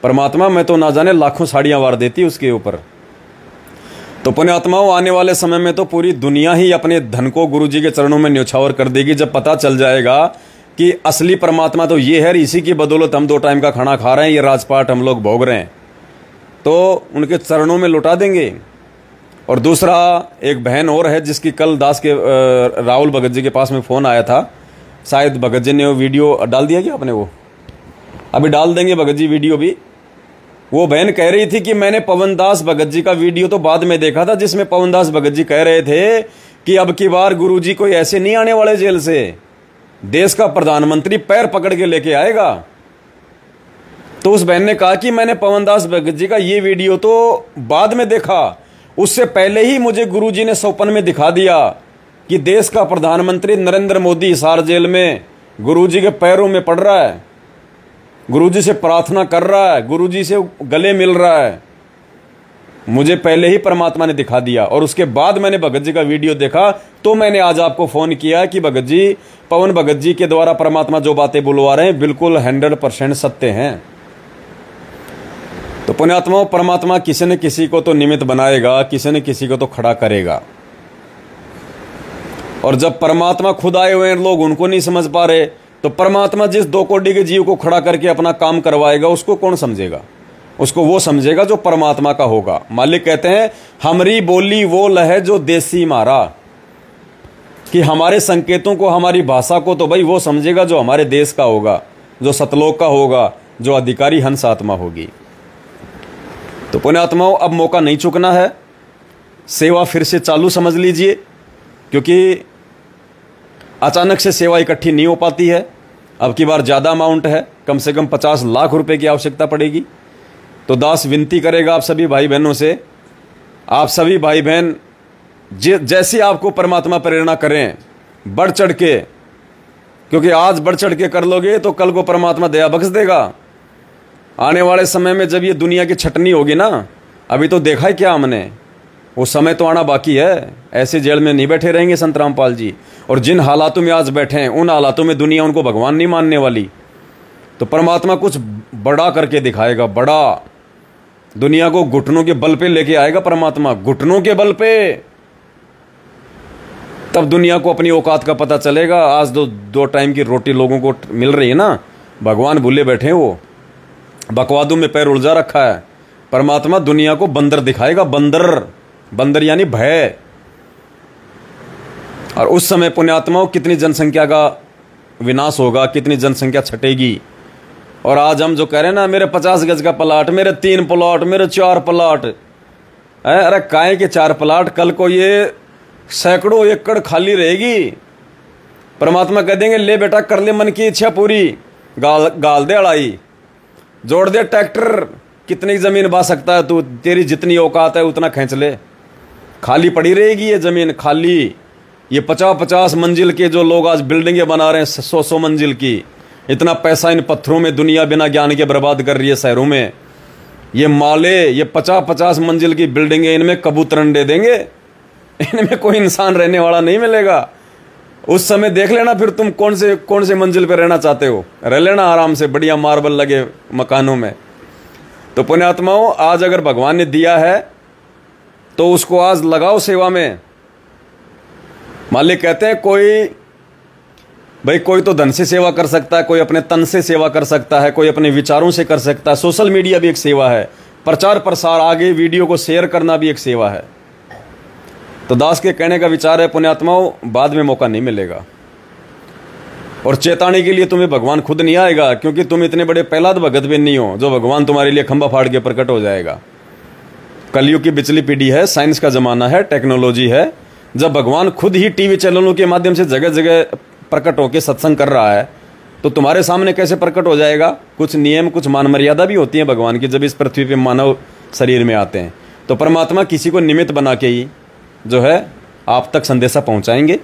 परमात्मा मैं तो ना जाने लाखों साड़ियां वार देती उसके ऊपर। तो पुण्यात्माओं आने वाले समय में तो पूरी दुनिया ही अपने धन को गुरुजी के चरणों में न्यौछावर कर देगी, जब पता चल जाएगा कि असली परमात्मा तो ये है, इसी की बदौलत हम 2 टाइम का खाना खा रहे हैं, ये राजपाट हम लोग भोग रहे हैं, तो उनके चरणों में लुटा देंगे। और दूसरा एक बहन और है जिसकी कल दास के राहुल भगत जी के पास में फ़ोन आया था, शायद भगत जी ने वो वीडियो डाल दिया क्या आपने? वो अभी डाल देंगे भगत जी वीडियो भी। वो बहन कह रही थी कि मैंने पवनदास भगत जी का वीडियो तो बाद में देखा था, जिसमें पवनदास भगत जी कह रहे थे कि अब की बार गुरुजी कोई ऐसे नहीं आने वाले जेल से, देश का प्रधानमंत्री पैर पकड़ के लेके आएगा। तो उस बहन ने कहा कि मैंने पवनदास भगत जी का ये वीडियो तो बाद में देखा, उससे पहले ही मुझे गुरुजी ने स्वप्न में दिखा दिया कि देश का प्रधानमंत्री नरेंद्र मोदी हिसार जेल में गुरुजी के पैरों में पड़ रहा है, गुरुजी से प्रार्थना कर रहा है, गुरुजी से गले मिल रहा है। मुझे पहले ही परमात्मा ने दिखा दिया, और उसके बाद मैंने भगत जी का वीडियो देखा, तो मैंने आज आपको फोन किया कि भगत जी, पवन भगत जी के द्वारा परमात्मा जो बातें बुलवा रहे हैं बिल्कुल 100% सत्य हैं। तो पुण्यात्माओं, परमात्मा किसी न किसी को तो निमित्त बनाएगा, किसी न किसी को तो खड़ा करेगा। और जब परमात्मा खुद आए हुए हैं, लोग उनको नहीं समझ पा रहे, तो परमात्मा जिस 2 कोटि के जीव को खड़ा करके अपना काम करवाएगा, उसको कौन समझेगा? उसको वो समझेगा जो परमात्मा का होगा। मालिक कहते हैं हमरी बोली वो लह जो देसी मारा, कि हमारे संकेतों को, हमारी भाषा को तो भाई वो समझेगा जो हमारे देश का होगा, जो सतलोक का होगा, जो अधिकारी हंस आत्मा होगी। तो पुण्यात्माओं, अब मौका नहीं चुकना है। सेवा फिर से चालू समझ लीजिए, क्योंकि अचानक से सेवा इकट्ठी नहीं हो पाती है। अब की बार ज़्यादा अमाउंट है, कम से कम 50 लाख रुपए की आवश्यकता पड़ेगी। तो दास विनती करेगा आप सभी भाई बहनों से, आप सभी भाई बहन जैसी आपको परमात्मा प्रेरणा करें, बढ़ चढ़ के, क्योंकि आज बढ़ चढ़ के कर लोगे तो कल को परमात्मा दया बख्श देगा। आने वाले समय में जब ये दुनिया की छटनी होगी ना, अभी तो देखा है क्या हमने, वो समय तो आना बाकी है। ऐसे जेल में नहीं बैठे रहेंगे संत रामपाल जी, और जिन हालातों में आज बैठे हैं उन हालातों में दुनिया उनको भगवान नहीं मानने वाली। तो परमात्मा कुछ बड़ा करके दिखाएगा, बड़ा। दुनिया को घुटनों के बल पे लेके आएगा परमात्मा, घुटनों के बल पे। तब दुनिया को अपनी औकात का पता चलेगा। आज दो टाइम की रोटी लोगों को मिल रही है ना, भगवान भूले बैठे हैं, वो बकवादों में पैर उलझा रखा है। परमात्मा दुनिया को बंदर दिखाएगा, बंदर, बंदर यानी भय। और उस समय पुण्यात्माओं कितनी जनसंख्या का विनाश होगा, कितनी जनसंख्या छटेगी। और आज हम जो कह रहे हैं ना, मेरे 50 गज का प्लाट, मेरे 3 प्लाट, मेरे 4 प्लाट, अरे काहे के 4 प्लाट, कल को ये सैकड़ों एकड़ खाली रहेगी। परमात्मा कह देंगे ले बेटा कर ले मन की इच्छा पूरी, गाल दे अड़ाई, जोड़ दे ट्रैक्टर, कितनी जमीन बा सकता है तू, तेरी जितनी औकात है उतना खींच ले। खाली पड़ी रहेगी ये जमीन, खाली। ये 50-50 मंजिल के जो लोग आज बिल्डिंगें बना रहे हैं, 100-100 मंजिल की, इतना पैसा इन पत्थरों में दुनिया बिना ज्ञान के बर्बाद कर रही है शहरों में। ये माले, ये 50-50 मंजिल की बिल्डिंगें, इनमें कबूतर अंडे देंगे, इनमें कोई इंसान रहने वाला नहीं मिलेगा। उस समय देख लेना फिर तुम कौन से मंजिल पे रहना चाहते हो, रह लेना आराम से बढ़िया मार्बल लगे मकानों में। तो पुण्यात्माओं, आज अगर भगवान ने दिया है तो उसको आज लगाओ सेवा में। मालिक कहते हैं कोई तो धन से सेवा कर सकता है, कोई अपने तन से सेवा कर सकता है, कोई अपने विचारों से कर सकता है। सोशल मीडिया भी एक सेवा है, प्रचार प्रसार, आगे वीडियो को शेयर करना भी एक सेवा है। तो दास के कहने का विचार है पुण्यात्माओं, बाद में मौका नहीं मिलेगा। और चेताने के लिए तुम्हें भगवान खुद नहीं आएगा, क्योंकि तुम इतने बड़े प्रहलाद भगत भी नहीं हो जो भगवान तुम्हारे लिए खंभा फाड़ के प्रकट हो जाएगा। कलयुग की बिचली पीढ़ी है, साइंस का जमाना है, टेक्नोलॉजी है। जब भगवान खुद ही टीवी चैनलों के माध्यम से जगह जगह प्रकट होकर सत्संग कर रहा है, तो तुम्हारे सामने कैसे प्रकट हो जाएगा। कुछ नियम, कुछ मान मर्यादा भी होती है भगवान की जब इस पृथ्वी पे मानव शरीर में आते हैं। तो परमात्मा किसी को निमित्त बना के ही जो है आप तक संदेशा पहुंचाएंगे।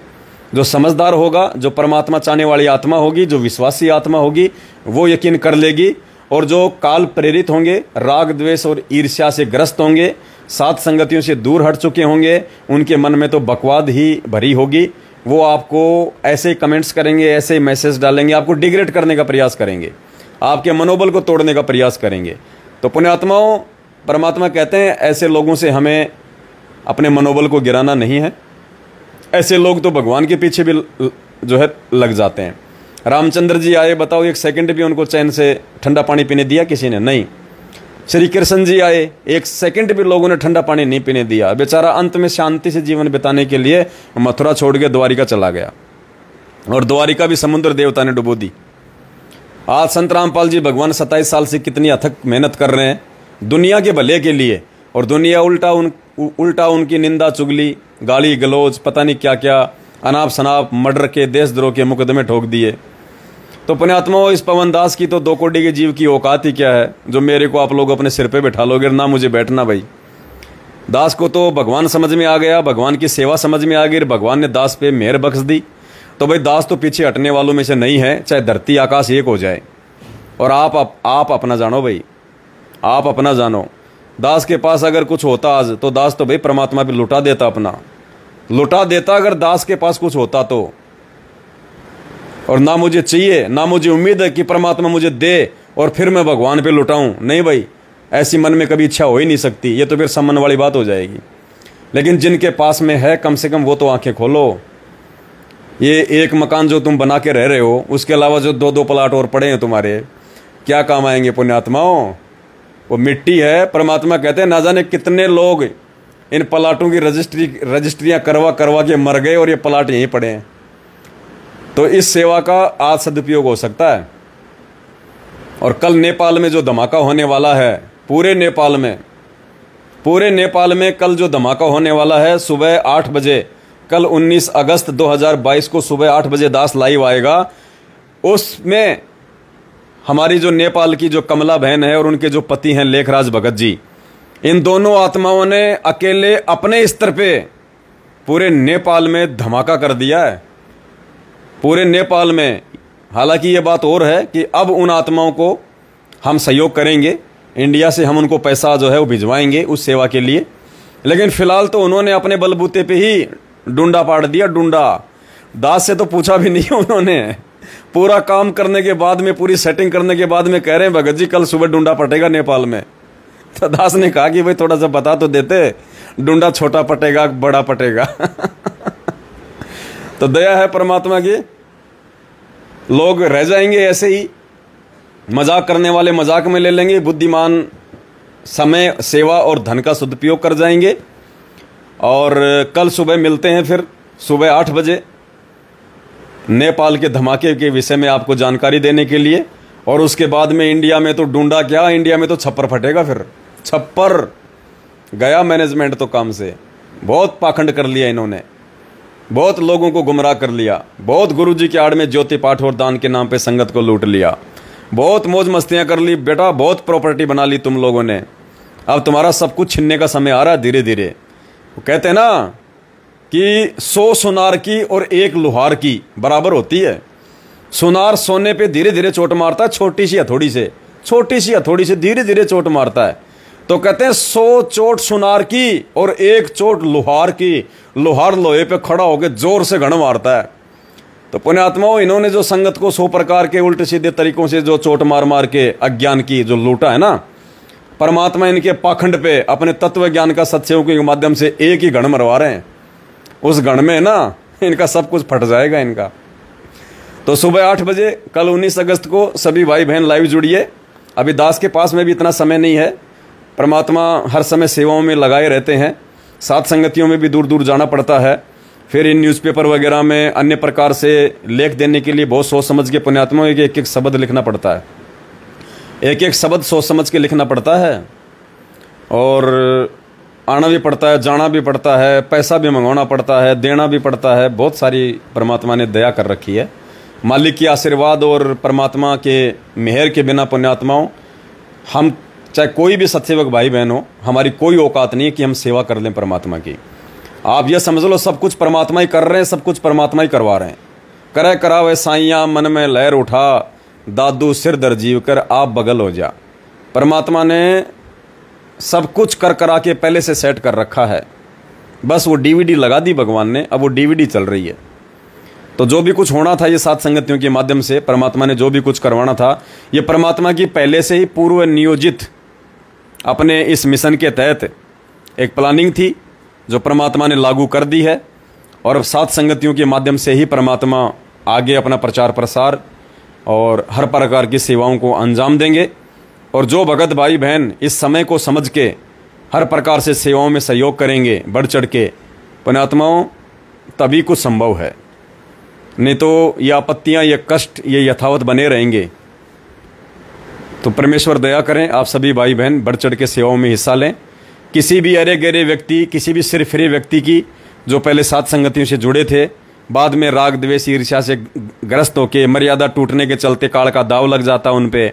जो समझदार होगा, जो परमात्मा चाहने वाली आत्मा होगी, जो विश्वासी आत्मा होगी, वो यकीन कर लेगी। और जो काल प्रेरित होंगे, राग द्वेष और ईर्ष्या से ग्रस्त होंगे, सात संगतियों से दूर हट चुके होंगे, उनके मन में तो बकवाद ही भरी होगी। वो आपको ऐसे कमेंट्स करेंगे, ऐसे मैसेज डालेंगे, आपको डिग्रेड करने का प्रयास करेंगे, आपके मनोबल को तोड़ने का प्रयास करेंगे। तो पुण्यात्माओं, परमात्मा कहते हैं ऐसे लोगों से हमें अपने मनोबल को गिराना नहीं है। ऐसे लोग तो भगवान के पीछे भी जो है लग जाते हैं। रामचंद्र जी आए, बताओ 1 सेकंड भी उनको चैन से ठंडा पानी पीने दिया किसी ने? नहीं। श्री कृष्ण जी आए, 1 सेकंड भी लोगों ने ठंडा पानी नहीं पीने दिया। बेचारा अंत में शांति से जीवन बिताने के लिए मथुरा छोड़ के द्वारिका चला गया, और द्वारिका भी समुद्र देवता ने डुबो दी। आज संत रामपाल जी भगवान 27 साल से कितनी अथक मेहनत कर रहे हैं दुनिया के भले के लिए, और दुनिया उल्टा उनकी निंदा, चुगली, गाली गलौज, पता नहीं क्या क्या, अनाप शनाप, मर्डर के, देशद्रोह के मुकदमे ठोक दिए। तो पुण्यात्माओं, इस पवन दास की तो 2 कोटि के जीव की औकात ही क्या है जो मेरे को आप लोग अपने सिर पे बैठा लोगे, ना मुझे बैठना। भाई दास को तो भगवान समझ में आ गया, भगवान की सेवा समझ में आ गई, भगवान ने दास पे मेहर बख्श दी। तो भाई दास तो पीछे हटने वालों में से नहीं है, चाहे धरती आकाश एक हो जाए। और आप अपना जानो भाई, आप अपना जानो। दास के पास अगर कुछ होता आज, तो दास तो भाई परमात्मा पे लुटा देता, अपना लुटा देता अगर दास के पास कुछ होता तो। और ना मुझे चाहिए, ना मुझे उम्मीद है कि परमात्मा मुझे दे और फिर मैं भगवान पे लुटाऊं। नहीं भाई, ऐसी मन में कभी इच्छा हो ही नहीं सकती, ये तो फिर सम्मान वाली बात हो जाएगी। लेकिन जिनके पास में है, कम से कम वो तो आंखें खोलो। ये एक मकान जो तुम बना के रह रहे हो, उसके अलावा जो 2-2 प्लाट और पड़े हैं तुम्हारे, क्या काम आएंगे पुण्यात्माओं? वो मिट्टी है। परमात्मा कहते हैं ना जाने कितने लोग इन प्लाटों की रजिस्ट्रियां करवा के मर गए और ये प्लाट यहीं पड़े हैं। तो इस सेवा का आज सदुपयोग हो सकता है। और कल नेपाल में जो धमाका होने वाला है, पूरे नेपाल में पूरे नेपाल में कल जो धमाका होने वाला है सुबह 8 बजे, कल 19 अगस्त 2022 को सुबह 8 बजे दास लाइव आएगा। उसमें हमारी जो नेपाल की जो कमला बहन है और उनके जो पति हैं लेखराज भगत जी, इन दोनों आत्माओं ने अकेले अपने स्तर पे पूरे नेपाल में धमाका कर दिया है, पूरे नेपाल में। हालांकि ये बात और है कि अब उन आत्माओं को हम सहयोग करेंगे, इंडिया से हम उनको पैसा जो है वो भिजवाएंगे उस सेवा के लिए, लेकिन फिलहाल तो उन्होंने अपने बलबूते पे ही डूंडा पाड़ दिया। डूंडा दास से तो पूछा भी नहीं उन्होंने, पूरा काम करने के बाद में, पूरी सेटिंग करने के बाद में कह रहे हैं भगत जी कल सुबह डूंडा पटेगा नेपाल में। तो दास ने कहा कि भाई थोड़ा सा बता तो देते, डूंडा छोटा पटेगा बड़ा पटेगा। तो दया है परमात्मा की, लोग रह जाएंगे ऐसे ही, मजाक करने वाले मजाक में ले लेंगे, बुद्धिमान समय, सेवा और धन का सदुपयोग कर जाएंगे। और कल सुबह मिलते हैं फिर सुबह 8 बजे नेपाल के धमाके के विषय में आपको जानकारी देने के लिए। और उसके बाद में इंडिया में तो डूंडा क्या, इंडिया में तो छप्पर फटेगा। फिर छप्पर गया मैनेजमेंट तो काम से, बहुत पाखंड कर लिया इन्होंने, बहुत लोगों को गुमराह कर लिया, बहुत गुरुजी की आड़ में ज्योति पाठ और दान के नाम पे संगत को लूट लिया, बहुत मौज मस्तियां कर ली बेटा, बहुत प्रॉपर्टी बना ली तुम लोगों ने। अब तुम्हारा सब कुछ छीनने का समय आ रहा है धीरे धीरे। वो कहते हैं ना कि 100 सुनार की और 1 लोहार की बराबर होती है। सुनार सोने पे धीरे धीरे चोट मारता है, छोटी सी हथौड़ी से, छोटी सी हथौड़ी से धीरे धीरे चोट मारता है। तो कहते हैं 100 चोट सुनार की और 1 चोट लोहार की। लोहार लोहे पे खड़ा होकर जोर से घण मारता है। तो पुण्यात्माओं, इन्होंने जो संगत को 100 प्रकार के उल्टे सीधे तरीकों से जो चोट मार मार के अज्ञान की जो लूटा है ना, परमात्मा इनके पाखंड पे अपने तत्व ज्ञान का सत्संग के माध्यम से एक ही गण मरवा रहे हैं। उस गण में ना इनका सब कुछ फट जाएगा इनका। तो सुबह 8 बजे कल 19 अगस्त को सभी भाई बहन लाइव जुड़िए। अभी दास के पास में भी इतना समय नहीं है, परमात्मा हर समय सेवाओं में लगाए रहते हैं, साथ संगतियों में भी दूर दूर जाना पड़ता है। फिर इन न्यूज़पेपर वगैरह में अन्य प्रकार से लेख देने के लिए बहुत सोच समझ के पुण्यात्माओं के एक एक शब्द लिखना पड़ता है, एक एक शब्द सोच समझ के लिखना पड़ता है। और आना भी पड़ता है, जाना भी पड़ता है, पैसा भी मंगवाना पड़ता है, देना भी पड़ता है। बहुत सारी परमात्मा ने दया कर रखी है। मालिक की आशीर्वाद और परमात्मा के मेहर के बिना पुण्यात्माओं, हम चाहे कोई भी सत्सेवक भाई बहन हो, हमारी कोई औकात नहीं है कि हम सेवा कर लें परमात्मा की। आप यह समझ लो सब कुछ परमात्मा ही कर रहे हैं, सब कुछ परमात्मा ही करवा रहे हैं। करे करावे साइयाँ मन में लहर उठा, दादू सिर दर जीव कर आप बगल हो जा। परमात्मा ने सब कुछ कर करा के पहले से सेट कर रखा है, बस वो डीवीडी लगा दी भगवान ने, अब वो डीवीडी चल रही है। तो जो भी कुछ होना था ये सात संगतियों के माध्यम से परमात्मा ने जो भी कुछ करवाना था, ये परमात्मा की पहले से ही पूर्व नियोजित अपने इस मिशन के तहत एक प्लानिंग थी जो परमात्मा ने लागू कर दी है। और सात संगतियों के माध्यम से ही परमात्मा आगे अपना प्रचार प्रसार और हर प्रकार की सेवाओं को अंजाम देंगे। और जो भगत भाई बहन इस समय को समझ के हर प्रकार से सेवाओं में सहयोग करेंगे बढ़ चढ़ के, पुण्यात्माओं, तभी कुछ संभव है, नहीं तो ये आपत्तियां, ये कष्ट, ये यथावत बने रहेंगे। तो परमेश्वर दया करें, आप सभी भाई बहन बढ़ चढ़ के सेवाओं में हिस्सा लें। किसी भी अरे गहरे व्यक्ति, किसी भी सिर फिरे व्यक्ति की जो पहले सात संगतियों से जुड़े थे, बाद में राग द्वेष ईर्ष्या से ग्रस्त होकर मर्यादा टूटने के चलते काल का दाव लग जाता उन पे,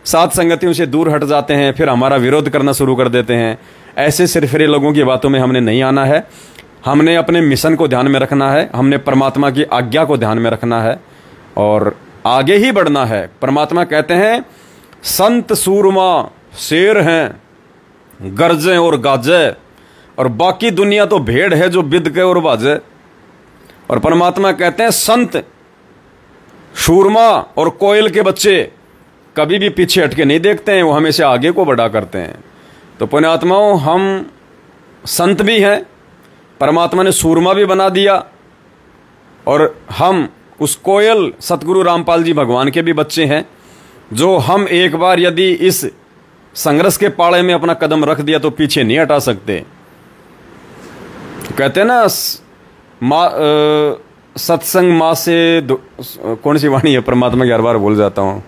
सात संगतियों से दूर हट जाते हैं, फिर हमारा विरोध करना शुरू कर देते हैं। ऐसे सिरफिरे लोगों की बातों में हमने नहीं आना है। हमने अपने मिशन को ध्यान में रखना है, हमने परमात्मा की आज्ञा को ध्यान में रखना है और आगे ही बढ़ना है। परमात्मा कहते हैं संत सूरमा शेर हैं, गरजे और गाजे, और बाकी दुनिया तो भेड़ है जो बिद के और बाजे। और परमात्मा कहते हैं संत शूरमा और कोयल के बच्चे कभी भी पीछे हटके नहीं देखते हैं, वो हमेशा आगे को बढ़ा करते हैं। तो पुण्यात्माओं, हम संत भी हैं, परमात्मा ने सूरमा भी बना दिया, और हम उस कोयल सतगुरु रामपाल जी भगवान के भी बच्चे हैं, जो हम एक बार यदि इस संघर्ष के पाड़े में अपना कदम रख दिया तो पीछे नहीं हटा सकते। कहते हैं ना सत्संग माँ से कौन सी वाणी है परमात्मा की, हर बार भूल जाता हूं।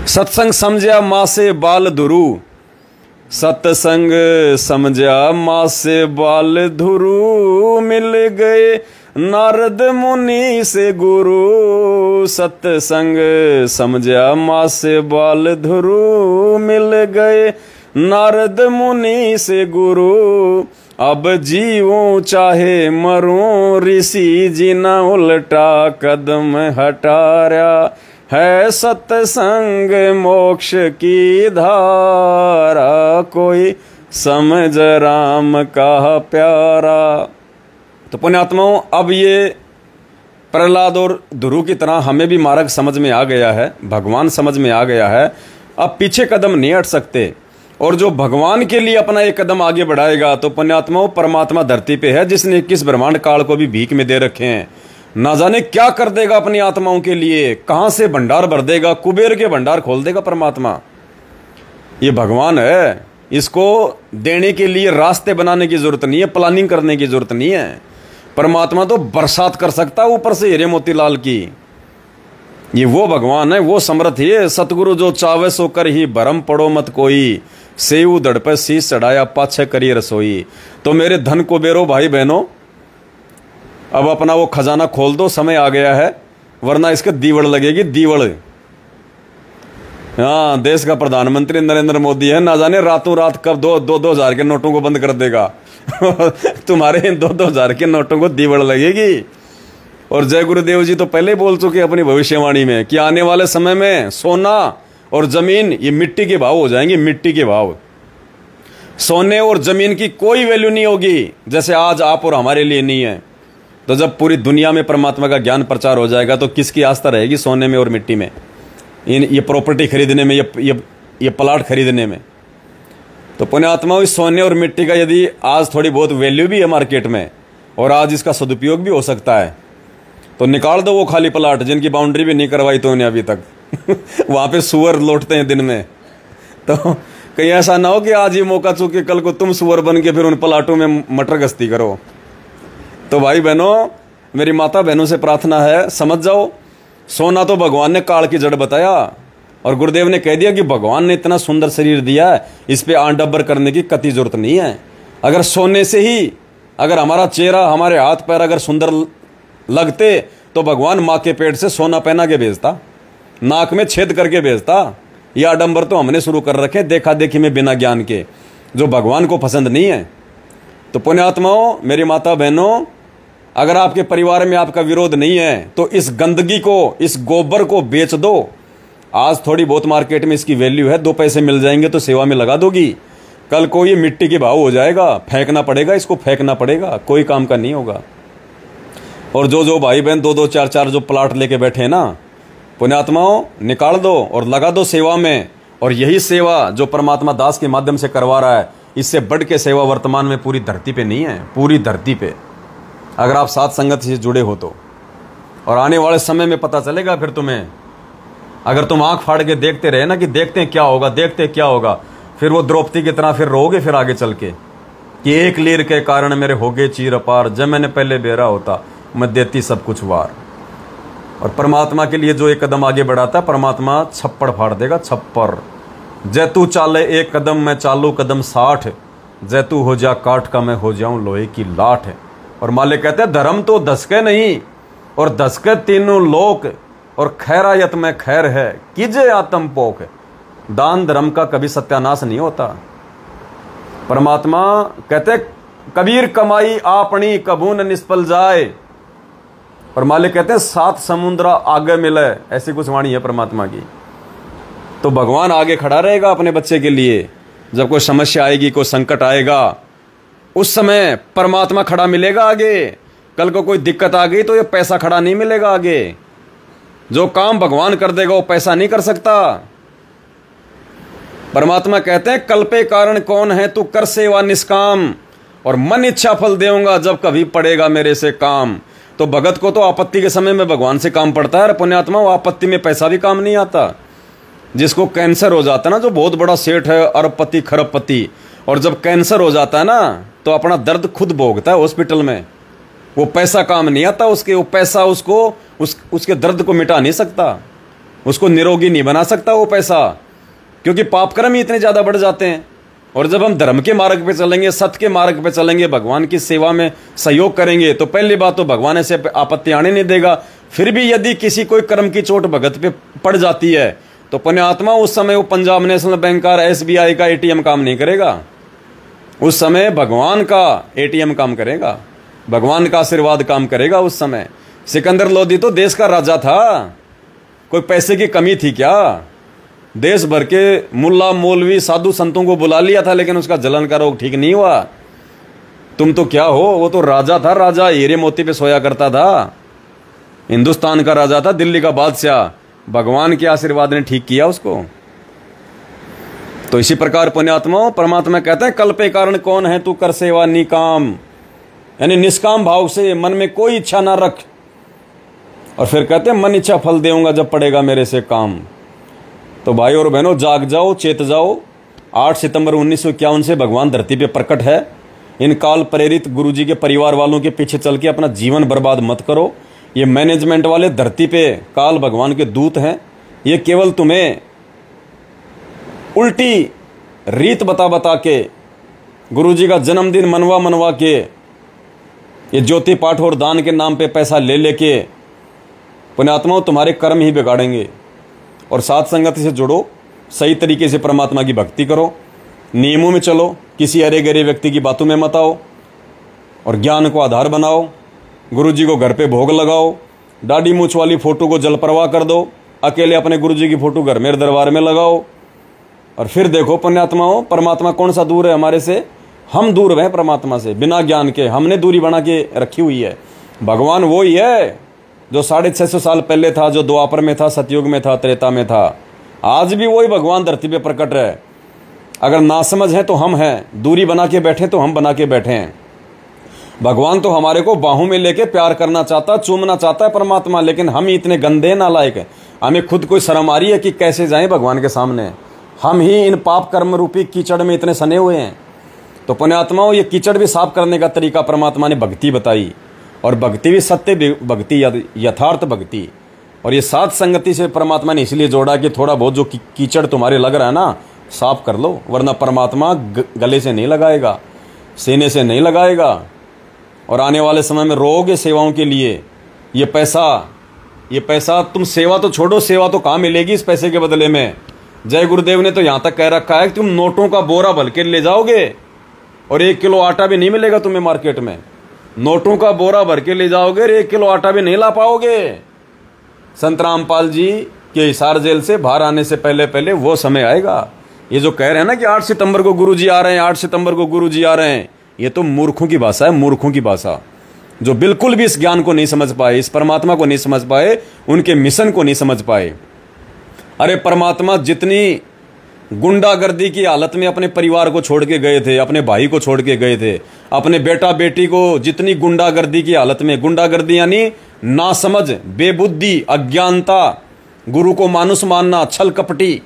सत्संग समझा माँ से बाल दुरू, सत्संग समझा माँ से बाल धुरु, मिल गए नारद मुनि से गुरु। सत्संग समझा माँ से बाल धुरु, मिल गए नारद मुनि से गुरु। अब जीऊं चाहे मरूं, ऋषि जी न उल्टा कदम हटाया है। सत्संग मोक्ष की धारा, कोई समझ राम का प्यारा। तो पुण्यात्माओं, अब ये प्रहलाद और ध्रुव की तरह हमें भी मार्ग समझ में आ गया है, भगवान समझ में आ गया है। अब पीछे कदम नहीं हट सकते, और जो भगवान के लिए अपना एक कदम आगे बढ़ाएगा तो पुण्यात्माओं, परमात्मा धरती पे है जिसने 21 ब्रह्मांड काल को भी भीख में दे रखे हैं। ना जाने क्या कर देगा अपनी आत्माओं के लिए, कहां से भंडार भर देगा, कुबेर के भंडार खोल देगा परमात्मा। ये भगवान है, इसको देने के लिए रास्ते बनाने की जरूरत नहीं है, प्लानिंग करने की जरूरत नहीं है। परमात्मा तो बरसात कर सकता है ऊपर से हीरे मोतीलाल की। ये वो भगवान है, वो समर्थ है। सतगुरु जो चावे सो कर ही भरम पड़ो मत कोई, सेऊ दड़ पर शीश चढ़ाया पाछे करी रसोई। तो मेरे धन कुबेरो भाई बहनों, अब अपना वो खजाना खोल दो, समय आ गया है, वरना इसके दीवड़ लगेगी, दीवड़। हाँ, देश का प्रधानमंत्री नरेंद्र मोदी है, ना जाने रातों रात कब 2,000 के नोटों को बंद कर देगा। तुम्हारे इन 2,000 के नोटों को दीवड़ लगेगी। और जय गुरुदेव जी तो पहले बोल चुके अपनी भविष्यवाणी में कि आने वाले समय में सोना और जमीन ये मिट्टी के भाव हो जाएंगे, मिट्टी के भाव। सोने और जमीन की कोई वैल्यू नहीं होगी, जैसे आज आप और हमारे लिए नहीं है। तो जब पूरी दुनिया में परमात्मा का ज्ञान प्रचार हो जाएगा तो किसकी आस्था रहेगी सोने में और मिट्टी में, ये प्रॉपर्टी खरीदने में, ये प्लाट खरीदने में। तो पुण्यात्माओं, इस सोने और मिट्टी का यदि आज थोड़ी बहुत वैल्यू भी है मार्केट में और आज इसका सदुपयोग भी हो सकता है, तो निकाल दो वो खाली प्लाट जिनकी बाउंड्री भी नहीं करवाई तो उन्हें अभी तक। वहां पे सुअर लौटते हैं दिन में। तो कहीं ऐसा ना हो कि आज ये मौका चूके कल को तुम सुअर बन के फिर उन प्लाटों में मटर गश्ती करो। तो भाई बहनों, मेरी माता बहनों से प्रार्थना है, समझ जाओ, सोना तो भगवान ने काल की जड़ बताया और गुरुदेव ने कह दिया कि भगवान ने इतना सुंदर शरीर दिया है, इस पे आंडब्बर करने की कतई जरूरत नहीं है। अगर सोने से ही अगर हमारा चेहरा, हमारे हाथ पैर अगर सुंदर लगते तो भगवान माँ के पेट से सोना पहना के भेजता, नाक में छेद करके भेजता। यह आडंबर तो हमने शुरू कर रखे देखा देखी में बिना ज्ञान के, जो भगवान को पसंद नहीं है। तो पुण्यात्माओं, मेरी माता बहनों, अगर आपके परिवार में आपका विरोध नहीं है तो इस गंदगी को, इस गोबर को बेच दो। आज थोड़ी बहुत मार्केट में इसकी वैल्यू है, 2 पैसे मिल जाएंगे तो सेवा में लगा दोगी, कल को ये मिट्टी के भाव हो जाएगा, फेंकना पड़ेगा, इसको फेंकना पड़ेगा, कोई काम का नहीं होगा। और जो भाई बहन 2-2, 4-4 जो प्लाट लेके बैठे हैं ना, पुण्यात्माओं, निकाल दो और लगा दो सेवा में। और यही सेवा जो परमात्मा दास के माध्यम से करवा रहा है, इससे बढ़ के सेवा वर्तमान में पूरी धरती पे नहीं है, पूरी धरती पे। अगर आप साथ संगत से जुड़े हो तो, और आने वाले समय में पता चलेगा फिर तुम्हें। अगर तुम आंख फाड़ के देखते रहे ना कि देखते हैं क्या होगा, देखते क्या होगा, फिर वो द्रौपदी की तरह फिर रोगे फिर आगे चल के कि एक लीर के कारण मेरे हो गए चीर अपार, जब मैंने पहले बेरा होता मैं देती सब कुछ वार। और परमात्मा के लिए जो एक कदम आगे बढ़ाता है, परमात्मा छप्पड़ फाड़ देगा, छप्पर। जैतू चाले एक कदम, मैं चालू कदम 60, जैतू हो जा काठ का, मैं हो जाऊं लोहे की लाठ। और मालिक कहते हैं धर्म तो धसके नहीं और धसके तीनों लोक, और खैरायत में खैर है कीजे आत्म पोक। दान धर्म का कभी सत्यानाश नहीं होता। परमात्मा कहते कबीर कमाई आपनी कबू न निष्फल जाए, और मालिक कहते हैं 7 समुद्रा आगे मिले, ऐसी कुछ वाणी है परमात्मा की। तो भगवान आगे खड़ा रहेगा अपने बच्चे के लिए। जब कोई समस्या आएगी, कोई संकट आएगा, उस समय परमात्मा खड़ा मिलेगा आगे। कल को कोई दिक्कत आ गई तो ये पैसा खड़ा नहीं मिलेगा आगे। जो काम भगवान कर देगा वो पैसा नहीं कर सकता। परमात्मा कहते हैं कल्पे कारण कौन है, तू कर सेवा निष्काम, और मन इच्छा फल देऊंगा जब कभी पड़ेगा मेरे से काम। तो भगत को तो आपत्ति के समय में भगवान से काम पड़ता है। पुण्यात्मा, वो आपत्ति में पैसा भी काम नहीं आता। जिसको कैंसर हो जाता है ना, जो बहुत बड़ा सेठ है, अरबपति खरबपति, और जब कैंसर हो जाता है ना तो अपना दर्द खुद भोगता है हॉस्पिटल में। वो पैसा काम नहीं आता उसके, वो पैसा उसको उसके दर्द को मिटा नहीं सकता, उसको निरोगी नहीं बना सकता वो पैसा, क्योंकि पाप कर्म ही इतने ज्यादा बढ़ जाते हैं। और जब हम धर्म के मार्ग पे चलेंगे, सत्य के मार्ग पे चलेंगे, भगवान की सेवा में सहयोग करेंगे, तो पहली बात तो भगवान ऐसे आपत्ति आने नहीं देगा। फिर भी यदि किसी कोई कर्म की चोट भगत पे पड़ जाती है तो पुण्यात्मा उस समय वो पंजाब नेशनल बैंक का, SBI का ATM काम नहीं करेगा। उस समय भगवान का ATM काम करेगा, भगवान का आशीर्वाद काम करेगा। उस समय सिकंदर लोदी तो देश का राजा था, कोई पैसे की कमी थी क्या? देश भर के मुल्ला मौलवी साधु संतों को बुला लिया था, लेकिन उसका जलन का रोग ठीक नहीं हुआ। तुम तो क्या हो, वो तो राजा था, राजा हीरे मोती पे सोया करता था, हिंदुस्तान का राजा था, दिल्ली का बादशाह। भगवान के आशीर्वाद ने ठीक किया उसको। तो इसी प्रकार पुण्यात्माओं, परमात्मा कहते हैं कल्पे कारण कौन है तू कर सेवा निकाम, यानी निष्काम भाव से, मन में कोई इच्छा ना रख। और फिर कहते हैं मन इच्छा फल देऊंगा जब पड़ेगा मेरे से काम। तो भाई और बहनों, जाग जाओ, चेत जाओ। 8 सितंबर 1951 से भगवान धरती पे प्रकट है। इन काल प्रेरित गुरुजी के परिवार वालों के पीछे चल के अपना जीवन बर्बाद मत करो। ये मैनेजमेंट वाले धरती पे काल भगवान के दूत हैं। ये केवल तुम्हें उल्टी रीत बता बता के, गुरुजी का जन्मदिन मनवा मनवा के, ये ज्योति पाठ और दान के नाम पे पैसा ले लेके पुण्यात्माओं तुम्हारे कर्म ही बिगाड़ेंगे। और साथ संगत से जुड़ो, सही तरीके से परमात्मा की भक्ति करो, नियमों में चलो, किसी अरे गरे व्यक्ति की बातों में मत आओ, और ज्ञान को आधार बनाओ। गुरुजी को घर पे भोग लगाओ, दाढ़ी मूछ वाली फोटो को जल प्रवाह कर दो, अकेले अपने गुरुजी की फोटो घर में दरबार में लगाओ। और फिर देखो पुण्यात्माओं, परमात्मा कौन सा दूर है हमारे से? हम दूर हैं परमात्मा से, बिना ज्ञान के हमने दूरी बना के रखी हुई है। भगवान वो ही है जो 650 साल पहले था, जो द्वापर में था, सतयुग में था, त्रेता में था। आज भी वही भगवान धरती पे प्रकट है। अगर नासमझ है तो हम हैं, दूरी बना के बैठे तो हम बना के बैठे हैं। भगवान तो हमारे को बाहों में लेके प्यार करना चाहता, चूमना चाहता है परमात्मा, लेकिन हम ही इतने गंदे नालायक हैं। हमें खुद कोई शर्म आ रही है कि कैसे जाएं भगवान के सामने। हम ही इन पाप कर्म रूपी कीचड़ में इतने सने हुए हैं। तो पुण्यात्माओं, ये कीचड़ भी साफ करने का तरीका परमात्मा ने भक्ति बताई, और भक्ति भी सत्य भक्ति, यथार्थ भक्ति। और ये साथ संगति से परमात्मा ने इसलिए जोड़ा कि थोड़ा बहुत जो कीचड़ तुम्हारे लग रहा है ना, साफ कर लो, वरना परमात्मा गले से नहीं लगाएगा, सीने से नहीं लगाएगा। और आने वाले समय में रोगे सेवाओं के लिए ये पैसा तुम सेवा तो छोड़ो, सेवा तो कहाँ मिलेगी इस पैसे के बदले में? जय गुरुदेव ने तो यहाँ तक कह रखा है कि तुम नोटों का बोरा भर के ले जाओगे और 1 किलो आटा भी नहीं मिलेगा तुम्हें मार्केट में। नोटों का बोरा भर के ले जाओगे और 1 किलो आटा भी नहीं ला पाओगे। संत रामपाल जी के हिसार जेल से बाहर आने से पहले वो समय आएगा। ये जो कह रहे हैं ना कि 8 सितंबर को गुरुजी आ रहे हैं, 8 सितंबर को गुरुजी आ रहे हैं, ये तो मूर्खों की भाषा है, मूर्खों की भाषा, जो बिल्कुल भी इस ज्ञान को नहीं समझ पाए, इस परमात्मा को नहीं समझ पाए, उनके मिशन को नहीं समझ पाए। अरे परमात्मा जितनी गुंडागर्दी की हालत में अपने परिवार को छोड़ के गए थे, अपने भाई को छोड़ के गए थे, अपने बेटा बेटी को जितनी गुंडागर्दी की हालत में, गुंडागर्दी यानी नासमझ, बेबुद्धि, अज्ञानता, गुरु को मानुष मानना, छल कपटी,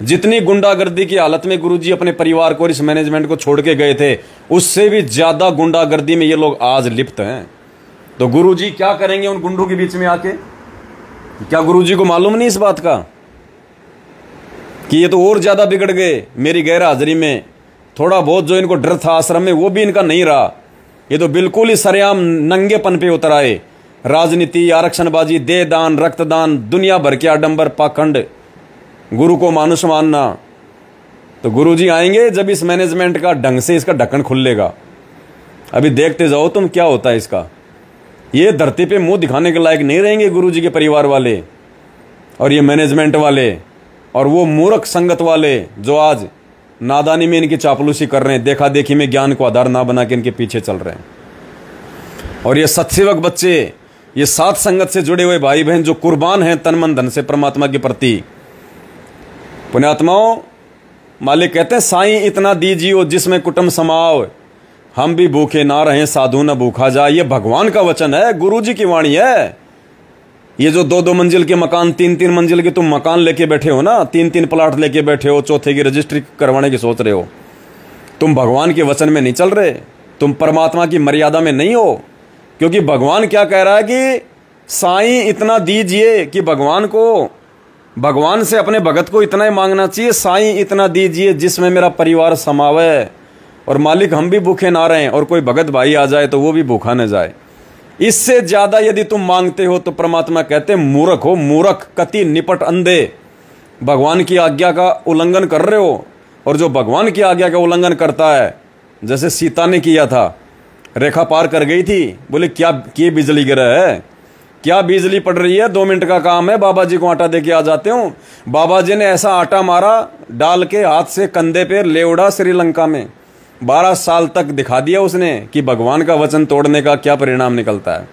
जितनी गुंडागर्दी की हालत में गुरुजी अपने परिवार को और इस मैनेजमेंट को छोड़ के गए थे, उससे भी ज्यादा गुंडागर्दी में ये लोग आज लिप्त हैं। तो गुरुजी क्या करेंगे उन गुंडों के बीच में आके? क्या गुरुजी को मालूम नहीं इस बात का कि ये तो और ज्यादा बिगड़ गए मेरी गैर हाजिरी में? थोड़ा बहुत जो इनको डर था आश्रम में, वो भी इनका नहीं रहा। ये तो बिल्कुल ही सरेआम नंगेपन पे उतर आए। राजनीति, आरक्षणबाजी, देह दान, रक्तदान, दुनिया भर के आडंबर, पाखंड, गुरु को मानुष मानना। तो गुरुजी आएंगे जब इस मैनेजमेंट का ढंग से इसका ढक्कन खुलेगा। अभी देखते जाओ तुम क्या होता है इसका। ये धरती पे मुंह दिखाने के लायक नहीं रहेंगे गुरुजी के परिवार वाले और ये मैनेजमेंट वाले और वो मूर्ख संगत वाले जो आज नादानी में इनकी चापलूसी कर रहे हैं, देखा देखी में ज्ञान को आधार ना बना के इनके पीछे चल रहे हैं। और ये सत्सेवक बच्चे, ये साथ संगत से जुड़े हुए भाई बहन जो कुर्बान हैं तन मन धन से परमात्मा के प्रति। पुण्यात्माओं, मालिक कहते हैं साईं इतना दीजियो जिसमें कुटुंब समाओ, हम भी भूखे ना रहें साधु न भूखा जाए। ये भगवान का वचन है, गुरुजी की वाणी है। ये जो 2-2 मंजिल के मकान, 3-3 मंजिल के तुम मकान लेके बैठे हो ना, 3-3 प्लाट लेके बैठे हो, चौथे की रजिस्ट्री करवाने की सोच रहे हो, तुम भगवान के वचन में नहीं चल रहे, तुम परमात्मा की मर्यादा में नहीं हो। क्योंकि भगवान क्या कह रहा है कि साईं इतना दीजिए कि भगवान को भगवान से अपने भगत को इतना ही मांगना चाहिए, साईं इतना दीजिए जिसमें मेरा परिवार समावे, और मालिक हम भी भूखे ना रहें और कोई भगत भाई आ जाए तो वो भी भूखा न जाए। इससे ज्यादा यदि तुम मांगते हो तो परमात्मा कहते मूर्ख हो, मूर्ख, कति, निपट, अंधे, भगवान की आज्ञा का उल्लंघन कर रहे हो। और जो भगवान की आज्ञा का उल्लंघन करता है, जैसे सीता ने किया था, रेखा पार कर गई थी, बोले क्या बिजली गिरा है, क्या बिजली पड़ रही है, 2 मिनट का काम है, बाबा जी को आटा दे के आ जाते हूं। बाबा जी ने ऐसा आटा मारा, डाल के हाथ से कंधे पे ले उड़ा श्रीलंका में। 12 साल तक दिखा दिया उसने कि भगवान का वचन तोड़ने का क्या परिणाम निकलता है।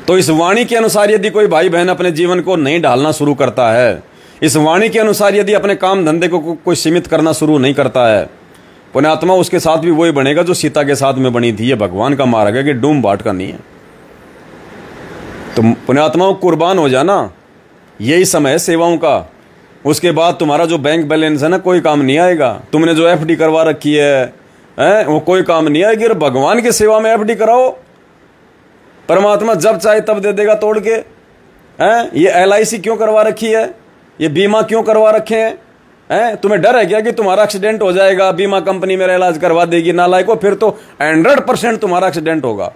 तो इस वाणी के अनुसार यदि कोई भाई बहन अपने जीवन को नहीं ढालना शुरू करता है, इस वाणी के अनुसार यदि अपने काम धंधे को कोई सीमित करना शुरू नहीं करता है, पुण्यात्मा उसके साथ भी वही बनेगा जो सीता के साथ में बनी थी। ये भगवान का मार्ग है कि डूम बाट का नहीं है। तो पुण्यात्माओं कुर्बान हो जाना, यही समय है सेवाओं का। उसके बाद तुम्हारा जो बैंक बैलेंस है ना, कोई काम नहीं आएगा। तुमने जो एफडी करवा रखी है वो कोई काम नहीं आएगी। भगवान की सेवा में एफडी कराओ, परमात्मा जब चाहे तब दे देगा तोड़ के। ये LIC क्यों करवा रखी है, ये बीमा क्यों करवा रखे हैं? तुम्हें डर है क्या कि तुम्हारा एक्सीडेंट हो जाएगा, बीमा कंपनी मेरा इलाज करवा देगी? नालायको, फिर तो 100% तुम्हारा एक्सीडेंट होगा।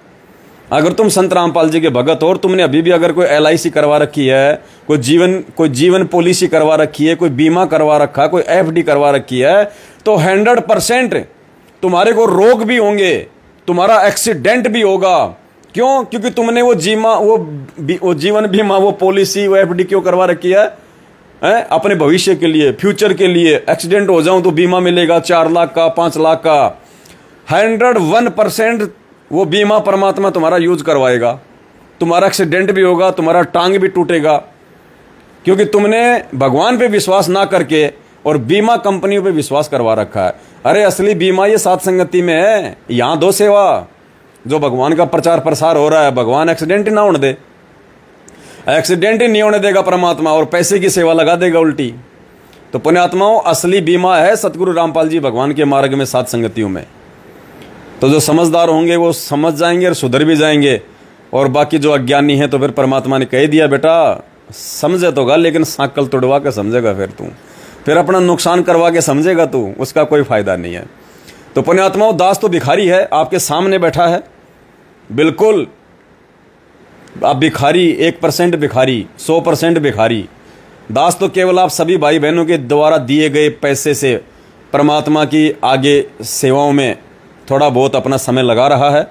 अगर तुम संत रामपाल जी के भगत हो और तुमने अभी भी अगर कोई LIC करवा रखी है, कोई जीवन पॉलिसी करवा रखी है, कोई बीमा करवा रखा, कोई FD करवा रखी है, तो 100% तुम्हारे को रोग भी होंगे, तुम्हारा एक्सीडेंट भी होगा। क्यों? क्योंकि तुमने वो जीवन बीमा, वो पॉलिसी, वो FD क्यों करवा रखी है? अपने भविष्य के लिए, फ्यूचर के लिए। एक्सीडेंट हो जाऊं तो बीमा मिलेगा 4 लाख का, 5 लाख का। 101% वो बीमा परमात्मा तुम्हारा यूज करवाएगा। तुम्हारा एक्सीडेंट भी होगा, तुम्हारा टांग भी टूटेगा, क्योंकि तुमने भगवान पे विश्वास ना करके और बीमा कंपनियों पे विश्वास करवा रखा है। अरे असली बीमा ये सात संगति में है। यहां दो सेवा, जो भगवान का प्रचार प्रसार हो रहा है, भगवान एक्सीडेंट ही ना होने दे, एक्सीडेंट ही नहीं होने देगा परमात्मा, और पैसे की सेवा लगा देगा उल्टी। तो पुण्यात्माओं, असली बीमा है सतगुरु रामपाल जी भगवान के मार्ग में, सात संगतियों में। तो जो समझदार होंगे वो समझ जाएंगे और सुधर भी जाएंगे, और बाकी जो अज्ञानी है तो फिर परमात्मा ने कह दिया, बेटा समझे तो गा, लेकिन सांकल तोड़वा के समझेगा, फिर अपना नुकसान करवा के समझेगा तू, उसका कोई फायदा नहीं है। तो पुण्यात्माओं, दास तो भिखारी है, आपके सामने बैठा है, बिल्कुल आप भिखारी, 1% भिखारी, 100% भिखारी। दास तो केवल आप सभी भाई बहनों के द्वारा दिए गए पैसे से परमात्मा की आगे सेवाओं में थोड़ा बहुत अपना समय लगा रहा है।